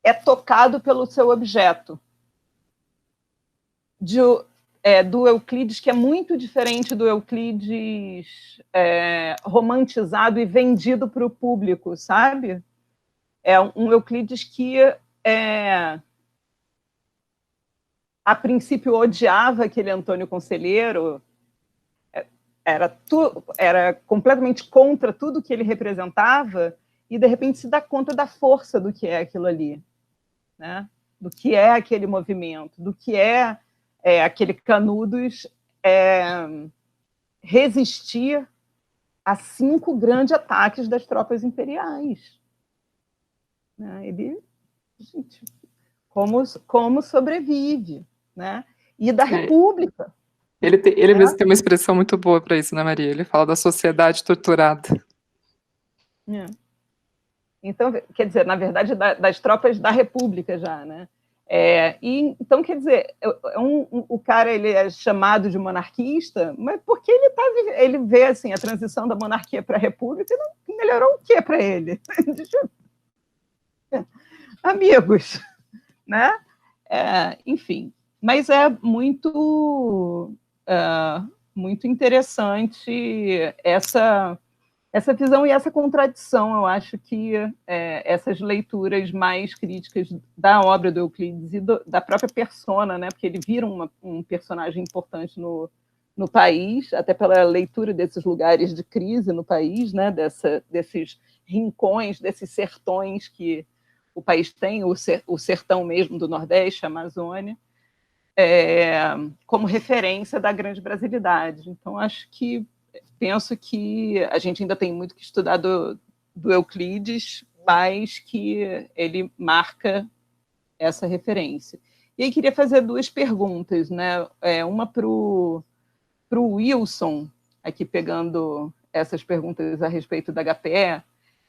é tocado pelo seu objeto, do Euclides que é muito diferente do Euclides romantizado e vendido para o público, sabe? É um Euclides que a princípio odiava aquele Antônio Conselheiro, era completamente contra tudo que ele representava, e de repente se dá conta da força do que é aquilo ali, né? Do que é aquele movimento, do que aquele Canudos resistir a 5 grandes ataques das tropas imperiais. Né? Ele, gente, como sobrevive, né? E da República. Ele mesmo tem uma expressão muito boa para isso, né, Maria? Ele fala da sociedade torturada. Então, quer dizer, na verdade, das tropas da República já, né? Então, quer dizer, o cara ele é chamado de monarquista, mas porque ele vê assim, a transição da monarquia para a República e não melhorou o que para ele? Amigos, né? Enfim. Mas é muito, muito interessante essa visão e essa contradição. Eu acho que essas leituras mais críticas da obra do Euclides e da própria persona, né, porque ele vira um personagem importante no país, até pela leitura desses lugares de crise no país, né, desses rincões, desses sertões que o país tem, o sertão mesmo do Nordeste, a Amazônia, como referência da grande brasilidade. Então, penso que a gente ainda tem muito que estudar do Euclides, mas que ele marca essa referência. E aí queria fazer duas perguntas, né? Uma para o Wilson, aqui pegando essas perguntas a respeito da HPE,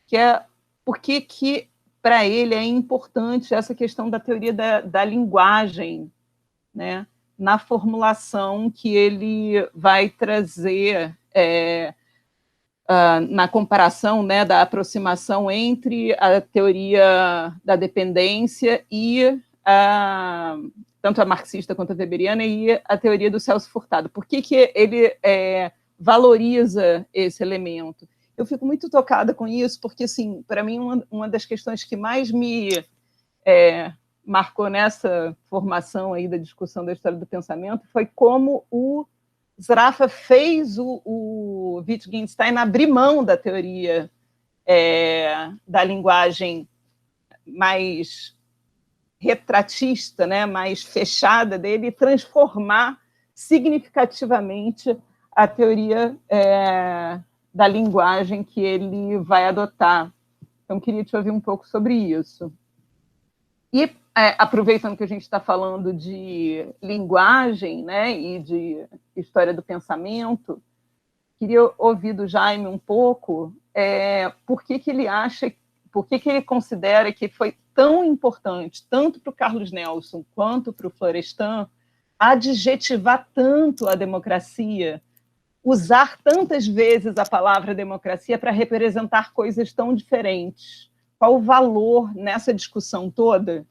que é por que para ele é importante essa questão da teoria da linguagem, né, na formulação que ele vai trazer na comparação, né, da aproximação entre a teoria da dependência e tanto a marxista quanto a weberiana e a teoria do Celso Furtado. Por que ele valoriza esse elemento? Eu fico muito tocada com isso, porque, assim, para mim, uma das questões que mais me marcou nessa formação aí da discussão da história do pensamento foi como o Zraffa fez o Wittgenstein abrir mão da teoria da linguagem mais retratista, né, mais fechada dele, e transformar significativamente a teoria da linguagem que ele vai adotar. Então, queria te ouvir um pouco sobre isso. E, aproveitando que a gente está falando de linguagem, né, e de história do pensamento, queria ouvir do Jaime um pouco por que ele acha, por que ele considera que foi tão importante, tanto para o Carlos Nelson quanto para o Florestan, adjetivar tanto a democracia, usar tantas vezes a palavra democracia para representar coisas tão diferentes. Qual o valor nessa discussão toda,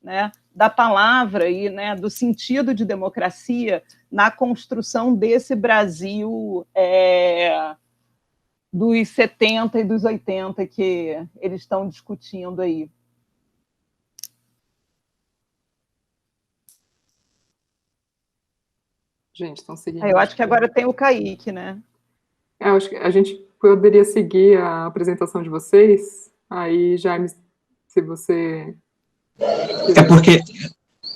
né, da palavra e, né, do sentido de democracia na construção desse Brasil dos 70 e dos 80 que eles estão discutindo aí? Gente, estão seguindo. Eu acho que agora tem o Kaique, né? Eu acho que a gente poderia seguir a apresentação de vocês. Aí, Jaime, se você... porque...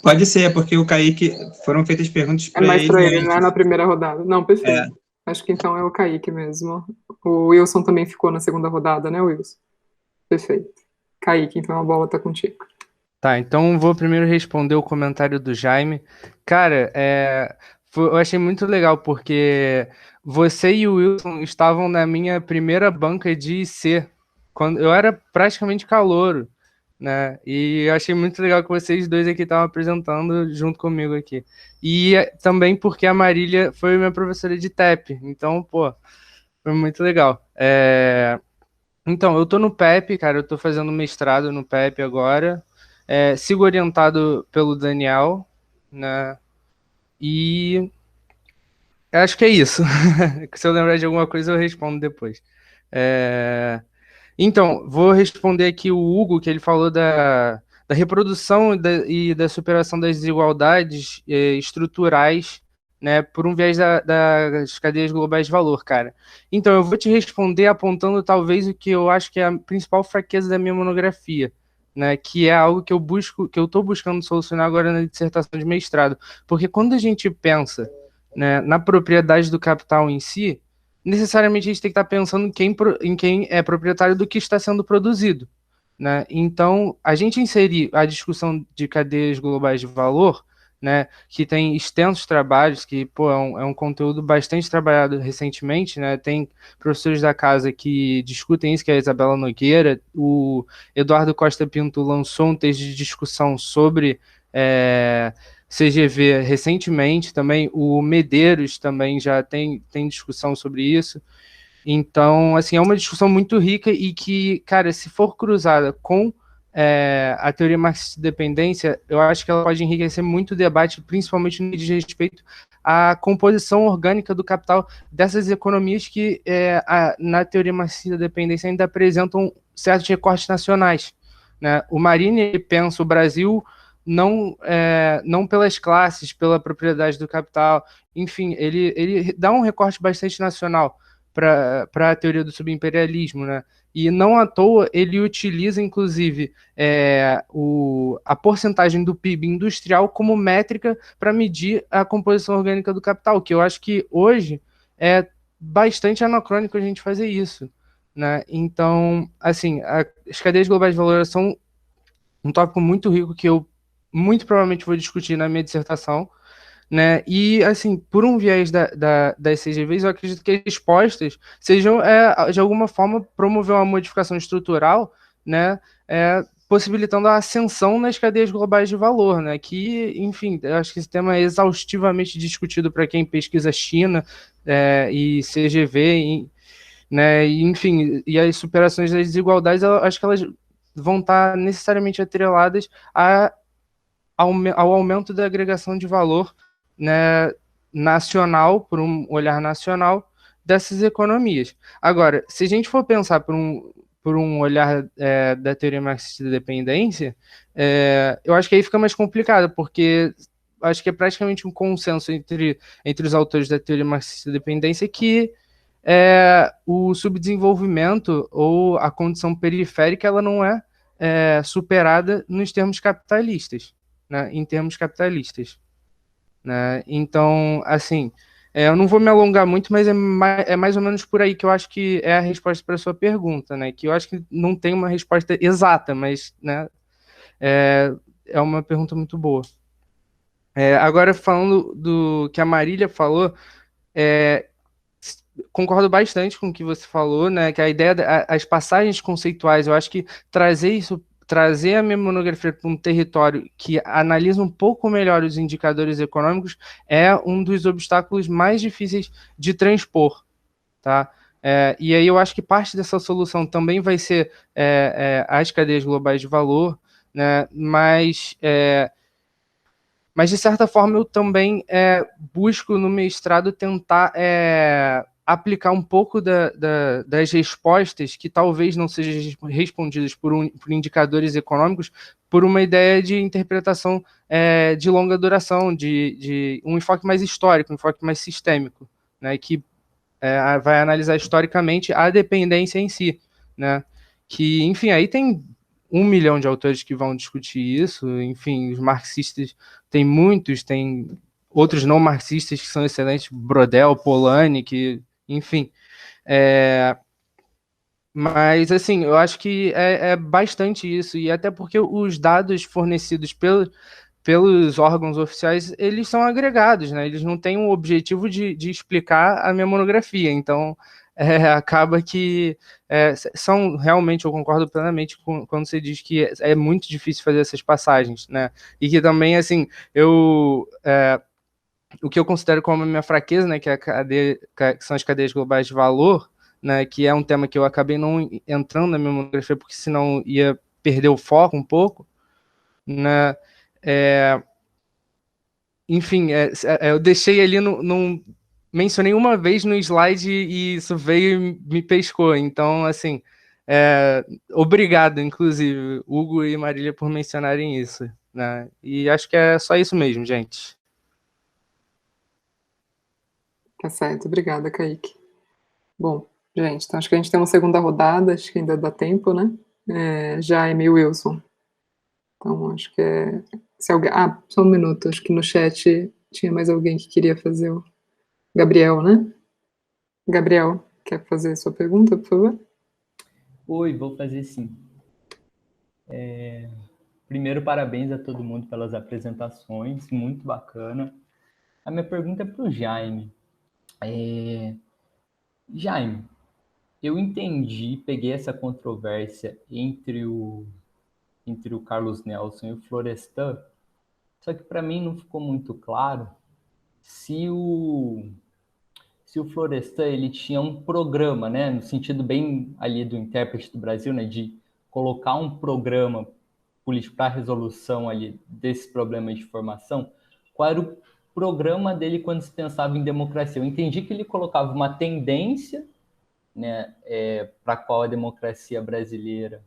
Pode ser, porque o Kaique... Foram feitas perguntas para ele. É mais para ele, né? Na primeira rodada. Não, perfeito. Acho que então é o Kaique mesmo. O Wilson também ficou na segunda rodada, né, Wilson? Perfeito. Kaique, então a bola está contigo. Tá, então vou primeiro responder o comentário do Jaime. Cara, eu achei muito legal, porque você e o Wilson estavam na minha primeira banca de IC, quando eu era praticamente calouro, né? E eu achei muito legal que vocês dois aqui estavam apresentando junto comigo aqui. E também porque a Marília foi minha professora de TEP, então, pô, foi muito legal. Então, eu tô no PEP, cara, eu tô fazendo mestrado no PEP agora, sigo orientado pelo Daniel, né? E acho que é isso. Se eu lembrar de alguma coisa, eu respondo depois. Então, vou responder aqui o Hugo, que ele falou da reprodução e da superação das desigualdades estruturais, né, por um viés das cadeias globais de valor, cara. Então, eu vou te responder apontando talvez o que eu acho que é a principal fraqueza da minha monografia, né, que é algo que eu estou buscando solucionar agora na dissertação de mestrado. Porque quando a gente pensa, né, na propriedade do capital em si, necessariamente a gente tem que estar pensando em quem é proprietário do que está sendo produzido, né? Então, a gente inserir a discussão de cadeias globais de valor, né, que tem extensos trabalhos, que, pô, é um conteúdo bastante trabalhado recentemente, né? Tem professores da casa que discutem isso, que é a Isabela Nogueira, o Eduardo Costa Pinto lançou um texto de discussão sobre CGV recentemente também, o Medeiros também já tem discussão sobre isso. Então, assim, é uma discussão muito rica e que, cara, se for cruzada com a teoria marxista de dependência, eu acho que ela pode enriquecer muito o debate, principalmente no que diz respeito à composição orgânica do capital dessas economias que, na teoria marxista de dependência, ainda apresentam certos recortes nacionais, né? O Marini pensa o Brasil não pelas classes, pela propriedade do capital, enfim, ele dá um recorte bastante nacional para a teoria do subimperialismo, né? E não à toa ele utiliza, inclusive, a porcentagem do PIB industrial como métrica para medir a composição orgânica do capital, que eu acho que hoje é bastante anacrônico a gente fazer isso, né? Então, assim, as cadeias globais de valor são um tópico muito rico que eu muito provavelmente vou discutir na minha dissertação, né? E, assim, por um viés das CGVs, eu acredito que as respostas sejam, de alguma forma, promover uma modificação estrutural, né? Possibilitando a ascensão nas cadeias globais de valor, né? Que, enfim, eu acho que esse tema é exaustivamente discutido para quem pesquisa China e CGV, né? E, enfim, e as superações das desigualdades, eu acho que elas vão estar necessariamente atreladas ao aumento da agregação de valor, né, nacional, por um olhar nacional, dessas economias. Agora, se a gente for pensar por um olhar da teoria marxista da dependência, eu acho que aí fica mais complicado, porque acho que é praticamente um consenso entre os autores da teoria marxista da dependência que o subdesenvolvimento ou a condição periférica ela não é superada nos termos capitalistas, né, em termos capitalistas, né? Então, assim, eu não vou me alongar muito, mas é mais ou menos por aí que eu acho que é a resposta para a sua pergunta, né? Que eu acho que não tem uma resposta exata, mas, né, é uma pergunta muito boa. Agora, falando do que a Marília falou, concordo bastante com o que você falou, né? Que a ideia das passagens conceituais, eu acho que trazer a minha monografia para um território que analisa um pouco melhor os indicadores econômicos é um dos obstáculos mais difíceis de transpor, tá? E aí eu acho que parte dessa solução também vai ser as cadeias globais de valor, né? Mas de certa forma eu também busco no mestrado tentar aplicar um pouco das respostas que talvez não sejam respondidas por indicadores econômicos, por uma ideia de interpretação de longa duração, de um enfoque mais histórico, um enfoque mais sistêmico, né, que vai analisar historicamente a dependência em si, né, que, enfim, aí tem 1 milhão de autores que vão discutir isso, enfim, os marxistas tem muitos, tem outros não marxistas que são excelentes, Brodel, Polanyi, que, enfim. Mas, assim, eu acho que é bastante isso, e até porque os dados fornecidos pelos órgãos oficiais, eles são agregados, né? Eles não têm o objetivo de explicar a minha monografia, então acaba que são realmente, eu concordo plenamente quando você diz que é muito difícil fazer essas passagens, né? E que também, assim, o que eu considero como a minha fraqueza, né, que são as cadeias globais de valor, né, que é um tema que eu acabei não entrando na minha monografia, porque senão ia perder o foco um pouco, né? Enfim, eu deixei ali, não mencionei uma vez no slide e isso veio e me pescou. Então, assim, obrigado, inclusive, Hugo e Marília, por mencionarem isso, né? E acho que é só isso mesmo, gente. Tá certo, obrigada, Kaique. Bom, gente, então acho que a gente tem uma segunda rodada, acho que ainda dá tempo, né? Jaime e Wilson. Então, acho que se alguém... só um minuto, acho que no chat tinha mais alguém que queria fazer o... Gabriel, né? Gabriel, quer fazer a sua pergunta, por favor? Oi, vou fazer sim. Primeiro, parabéns a todo mundo pelas apresentações, muito bacana. A minha pergunta é para o Jaime. Jaime, eu entendi, peguei essa controvérsia entre o Carlos Nelson e o Florestan, só que para mim não ficou muito claro se o Florestan ele tinha um programa, né, no sentido bem ali do intérprete do Brasil, né, de colocar um programa político para a resolução ali desses problemas de formação, qual era o programa dele quando se pensava em democracia? Eu entendi que ele colocava uma tendência, né, para a qual a democracia brasileira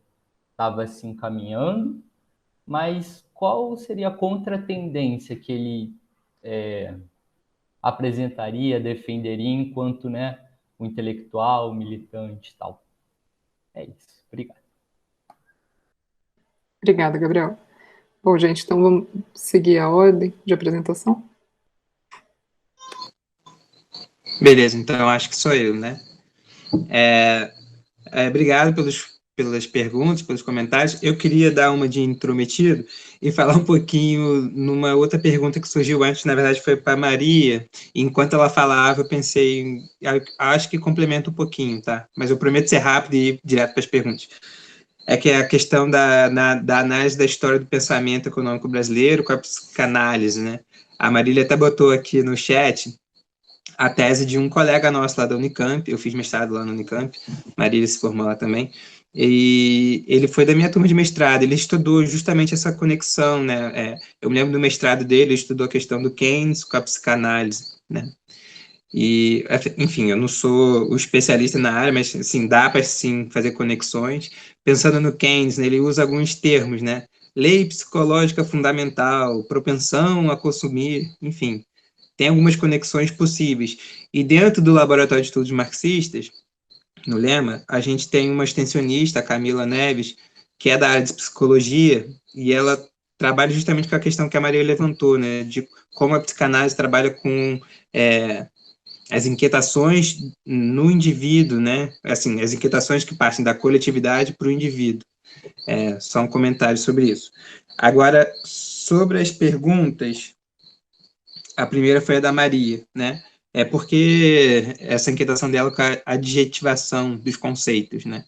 estava se encaminhando, mas qual seria a contratendência que ele apresentaria, defenderia enquanto, né, o intelectual, o militante e tal? É isso. Obrigado. Obrigada, Gabriel. Bom, gente, então vamos seguir a ordem de apresentação? Beleza, então eu acho que sou eu, né? Obrigado pelas perguntas, pelos comentários. Eu queria dar uma de intrometido e falar um pouquinho numa outra pergunta que surgiu antes, na verdade foi para a Maria. Enquanto ela falava, eu pensei, acho que complementa um pouquinho, tá? Mas eu prometo ser rápido e ir direto para as perguntas. É que é a questão da análise da história do pensamento econômico brasileiro com a psicanálise, né? A Marília até botou aqui no chat a tese de um colega nosso lá da Unicamp, eu fiz mestrado lá na Unicamp, Marília se formou lá também, e ele foi da minha turma de mestrado, ele estudou justamente essa conexão, né? Eu me lembro do mestrado dele, ele estudou a questão do Keynes com a psicanálise, né? E, enfim, eu não sou o especialista na área, mas, assim, dá para, sim, fazer conexões. Pensando no Keynes, né, ele usa alguns termos, né? Lei psicológica fundamental, propensão a consumir, enfim. Tem algumas conexões possíveis. E dentro do Laboratório de Estudos Marxistas, no Lema, a gente tem uma extensionista, a Camila Neves, que é da área de psicologia, e ela trabalha justamente com a questão que a Maria levantou, né? De como a psicanálise trabalha com as inquietações no indivíduo, né? Assim, as inquietações que partem da coletividade para o indivíduo. Só um comentário sobre isso. Agora, sobre as perguntas, a primeira foi a da Maria, né? Porque essa inquietação dela com a adjetivação dos conceitos, né?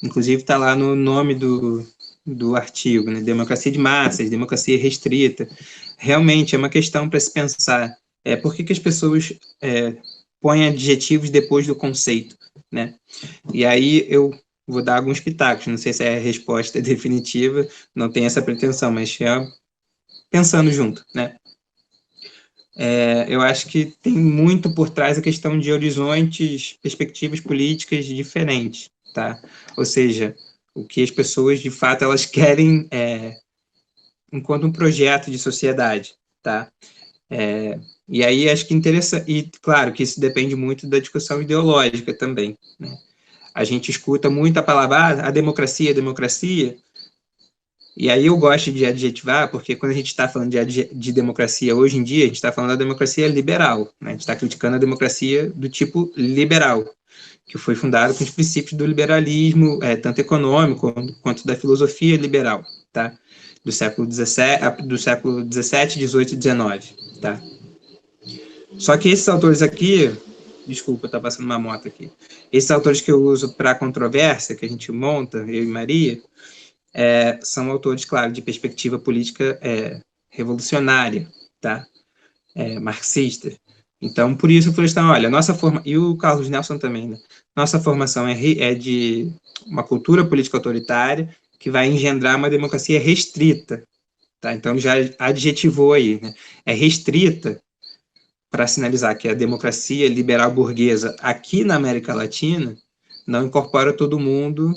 Inclusive está lá no nome do artigo, né? Democracia de massas, democracia restrita. Realmente é uma questão para se pensar. Por que as pessoas põem adjetivos depois do conceito, né? E aí eu vou dar alguns pitacos, não sei se é a resposta definitiva, não tem essa pretensão, mas pensando junto, né? Eu acho que tem muito por trás a questão de horizontes, perspectivas políticas diferentes, tá? Ou seja, o que as pessoas, de fato, elas querem enquanto um projeto de sociedade, tá? E aí acho que interessa, e claro que isso depende muito da discussão ideológica também, né? A gente escuta muito a palavra, a democracia, e aí eu gosto de adjetivar, porque quando a gente está falando de democracia hoje em dia, a gente está falando da democracia liberal, né? A gente está criticando a democracia do tipo liberal, que foi fundada com os princípios do liberalismo, tanto econômico quanto da filosofia liberal, tá? Do século XVII, XVIII e XIX, tá? Só que esses autores aqui, desculpa, tá passando uma moto aqui, esses autores que eu uso para a controvérsia, que a gente monta, eu e Maria, são autores, claro, de perspectiva política revolucionária, tá? Marxista. Então, por isso, o Florestan, olha, e o Carlos Nelson também, né? Nossa formação é de uma cultura política autoritária que vai engendrar uma democracia restrita, tá? Então, já adjetivou aí, né? É restrita para sinalizar que a democracia liberal burguesa aqui na América Latina não incorpora todo mundo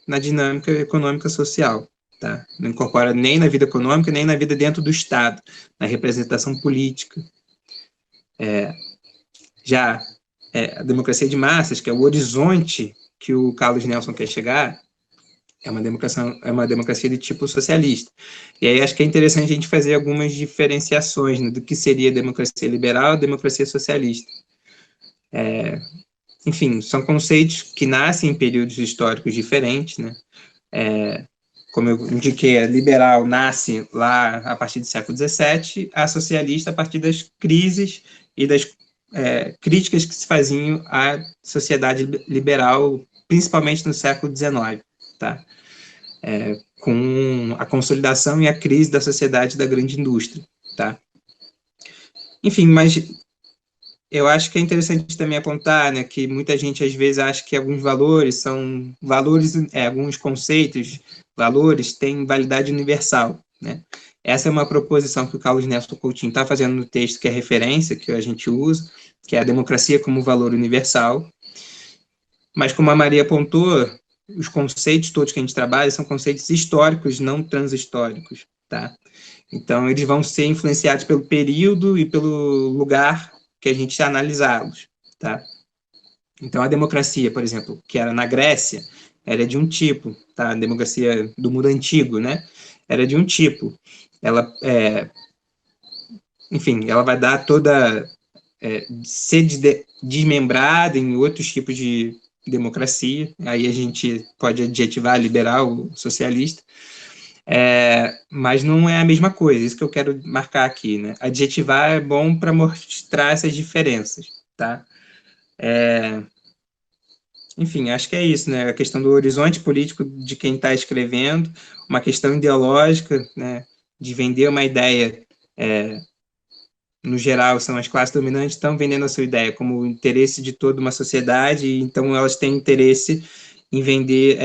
na dinâmica econômica social, tá? Não incorpora nem na vida econômica, nem na vida dentro do Estado, na representação política. Já a democracia de massas, que é o horizonte que o Carlos Nelson quer chegar, é uma democracia de tipo socialista. E aí acho que é interessante a gente fazer algumas diferenciações, né, do que seria democracia liberal e democracia socialista. Enfim, são conceitos que nascem em períodos históricos diferentes, né? Como eu indiquei, a liberal nasce lá a partir do século XVII, a socialista a partir das crises e das críticas que se faziam à sociedade liberal, principalmente no século XIX, tá? Com a consolidação e a crise da sociedade da grande indústria, tá? Enfim, mas eu acho que é interessante também apontar, né, que muita gente às vezes acha que alguns valores são alguns conceitos, valores têm validade universal, né? Essa é uma proposição que o Carlos Nelson Coutinho está fazendo no texto, que é referência, que a gente usa, que é a democracia como valor universal. Mas, como a Maria apontou, os conceitos todos que a gente trabalha são conceitos históricos, não transhistóricos, tá? Então, eles vão ser influenciados pelo período e pelo lugar que a gente analisá-los, tá? Então, a democracia, por exemplo, que era na Grécia, era de um tipo, tá? A democracia do mundo antigo, né? Era de um tipo. Ela, enfim, ela vai dar toda... ser desmembrada em outros tipos de democracia, aí a gente pode adjetivar liberal, socialista, mas não é a mesma coisa, isso que eu quero marcar aqui, né? Adjetivar é bom para mostrar essas diferenças, tá? Enfim, acho que é isso, né? A questão do horizonte político de quem está escrevendo, uma questão ideológica, né? De vender uma ideia, no geral, são as classes dominantes, estão vendendo a sua ideia como o interesse de toda uma sociedade, então elas têm interesse em vender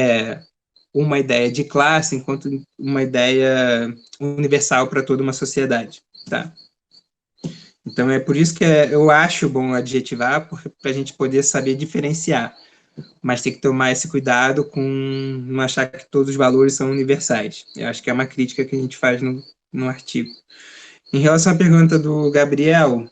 uma ideia de classe enquanto uma ideia universal para toda uma sociedade, tá? Então, é por isso que eu acho bom adjetivar, para a gente poder saber diferenciar, mas tem que tomar esse cuidado com não achar que todos os valores são universais. Eu acho que é uma crítica que a gente faz no artigo. Em relação à pergunta do Gabriel,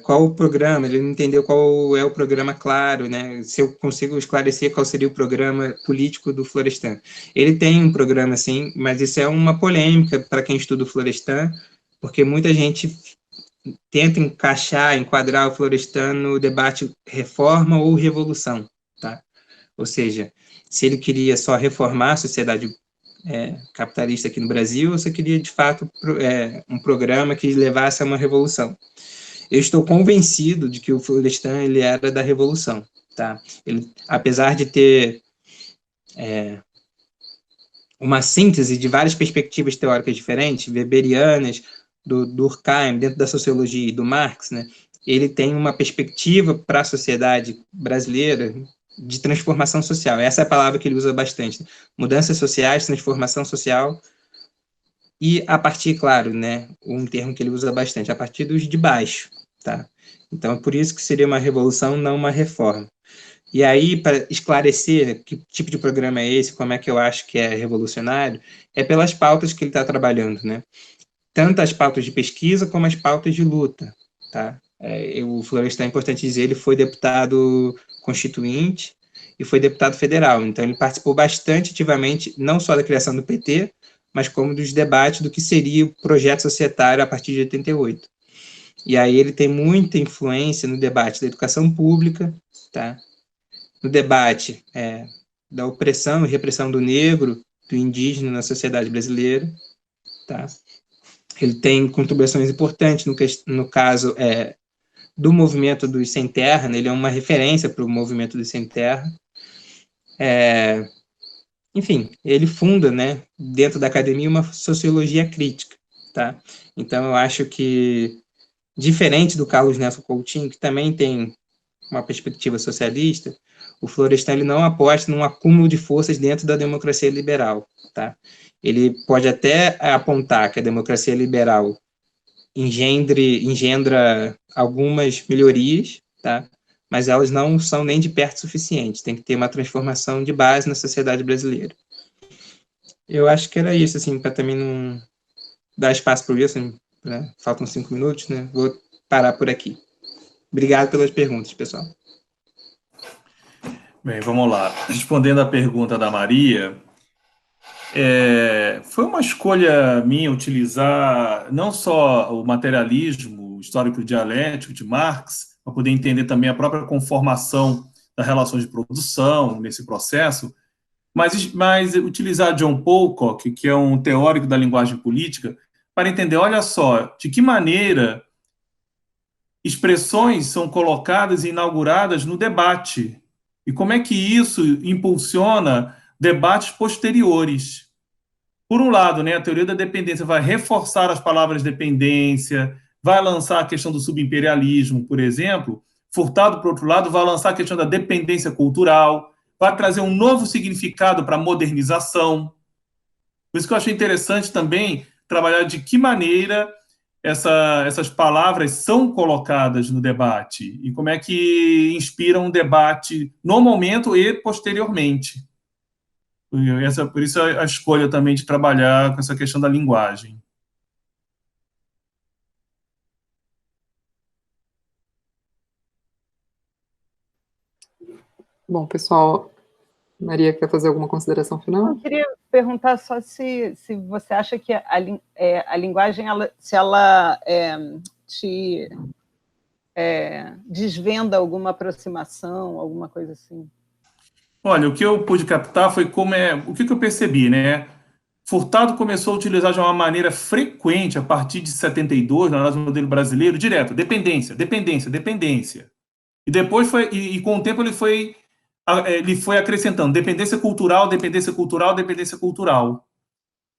qual o programa, ele não entendeu qual é o programa claro, né? Se eu consigo esclarecer qual seria o programa político do Florestan. Ele tem um programa, sim, mas isso é uma polêmica para quem estuda o Florestan, porque muita gente tenta enquadrar o Florestan no debate reforma ou revolução, tá? Ou seja, se ele queria só reformar a sociedade capitalista aqui no Brasil, ou se queria, de fato, um programa que levasse a uma revolução. Eu estou convencido de que o Florestan ele era da revolução, tá? Ele, apesar de ter uma síntese de várias perspectivas teóricas diferentes, weberianas, do Durkheim, dentro da sociologia e do Marx, né? Ele tem uma perspectiva para a sociedade brasileira de transformação social. Essa é a palavra que ele usa bastante. Mudanças sociais, transformação social, e a partir, claro, né, um termo que ele usa bastante, a partir dos de baixo, tá? Então, é por isso que seria uma revolução, não uma reforma. E aí, para esclarecer que tipo de programa é esse, como é que eu acho que é revolucionário, é pelas pautas que ele está trabalhando, né? Tanto as pautas de pesquisa como as pautas de luta, tá? O Florestan, é importante dizer, ele foi deputado constituinte e foi deputado federal, então ele participou bastante ativamente, não só da criação do PT, mas como dos debates do que seria o projeto societário a partir de 88. E aí ele tem muita influência no debate da educação pública, tá? No debate da opressão e repressão do negro, do indígena na sociedade brasileira, tá? Ele tem contribuições importantes no caso do movimento dos sem terra, né? Ele é uma referência para o movimento dos sem terra. Enfim, ele funda, né, dentro da academia, uma sociologia crítica, tá? Então, eu acho que, diferente do Carlos Nelson Coutinho, que também tem uma perspectiva socialista, o Florestan ele não aposta num acúmulo de forças dentro da democracia liberal, tá? Ele pode até apontar que a democracia liberal engendra algumas melhorias, tá? Mas elas não são nem de perto suficientes, tem que ter uma transformação de base na sociedade brasileira. Eu acho que era isso, assim, para também não dar espaço para o Wilson, né? Faltam 5 minutos, né? Vou parar por aqui. Obrigado pelas perguntas, pessoal. Bem, vamos lá. Respondendo à pergunta da Maria, foi uma escolha minha utilizar não só o materialismo histórico dialético de Marx, para poder entender também a própria conformação das relações de produção nesse processo, mas utilizar John Pocock, que é um teórico da linguagem política, para entender, olha só, de que maneira expressões são colocadas e inauguradas no debate, e como é que isso impulsiona debates posteriores. Por um lado, né, a teoria da dependência vai reforçar as palavras dependência, vai lançar a questão do subimperialismo, por exemplo. Furtado, por outro lado, vai lançar a questão da dependência cultural, vai trazer um novo significado para a modernização, Por isso que eu achei interessante também trabalhar de que maneira essas palavras são colocadas no debate e como é que inspiram um debate no momento e posteriormente. Por isso a escolha também de trabalhar com essa questão da linguagem. Bom, pessoal, Maria quer fazer alguma consideração final? Eu queria perguntar só se você acha que a linguagem, se ela te desvenda alguma aproximação, alguma coisa assim. Olha, o que eu pude captar foi o que eu percebi, né? Furtado começou a utilizar de uma maneira frequente, a partir de 72, na análise do modelo brasileiro, direto, dependência, dependência, dependência. E depois com o tempo ele foi acrescentando dependência cultural, dependência cultural, dependência cultural.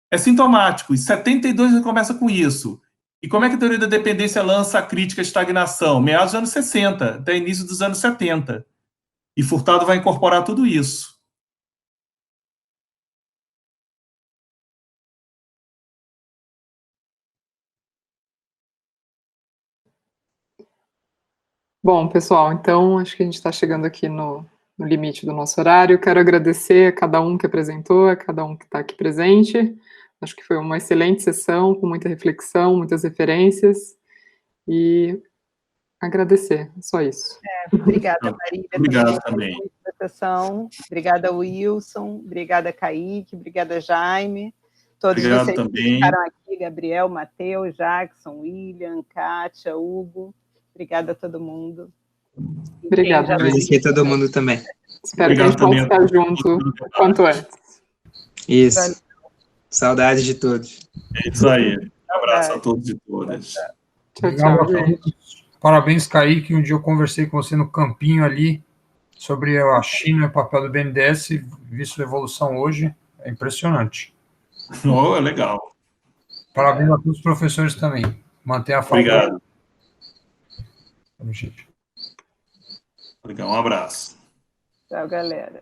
É sintomático, e 72 ele começa com isso. E como é que a teoria da dependência lança a crítica à estagnação? Meados dos anos 60, até início dos anos 70. E Furtado vai incorporar tudo isso. Bom, pessoal, então acho que a gente está chegando aqui no limite do nosso horário. Quero agradecer a cada um que apresentou, a cada um que está aqui presente. Acho que foi uma excelente sessão, com muita reflexão, muitas referências, e agradecer, só isso. Obrigada, Maria. Obrigado também. Sessão. Obrigada, Wilson. Obrigada, Kaique. Obrigada, Jaime. Todos Obrigado vocês também. que ficaram aqui, Gabriel, Matheus, Jackson, William, Kátia, Hugo. Obrigada a todo mundo. Obrigada. Agradecer a todo mundo também. Espero que a gente possa estar junto o quanto antes. Isso. Valeu. Saudades de todos. É isso aí. Um abraço a todos e todas. Tchau, Obrigado tchau, a gente. todos. Parabéns, Kaique. Um dia eu conversei com você no campinho ali sobre a China e o papel do BNDES, visto a evolução hoje. É impressionante. Oh, legal. Parabéns a todos os professores também. Mantenha a fala. Obrigado. Gente. Obrigado. Um abraço. Tchau, galera.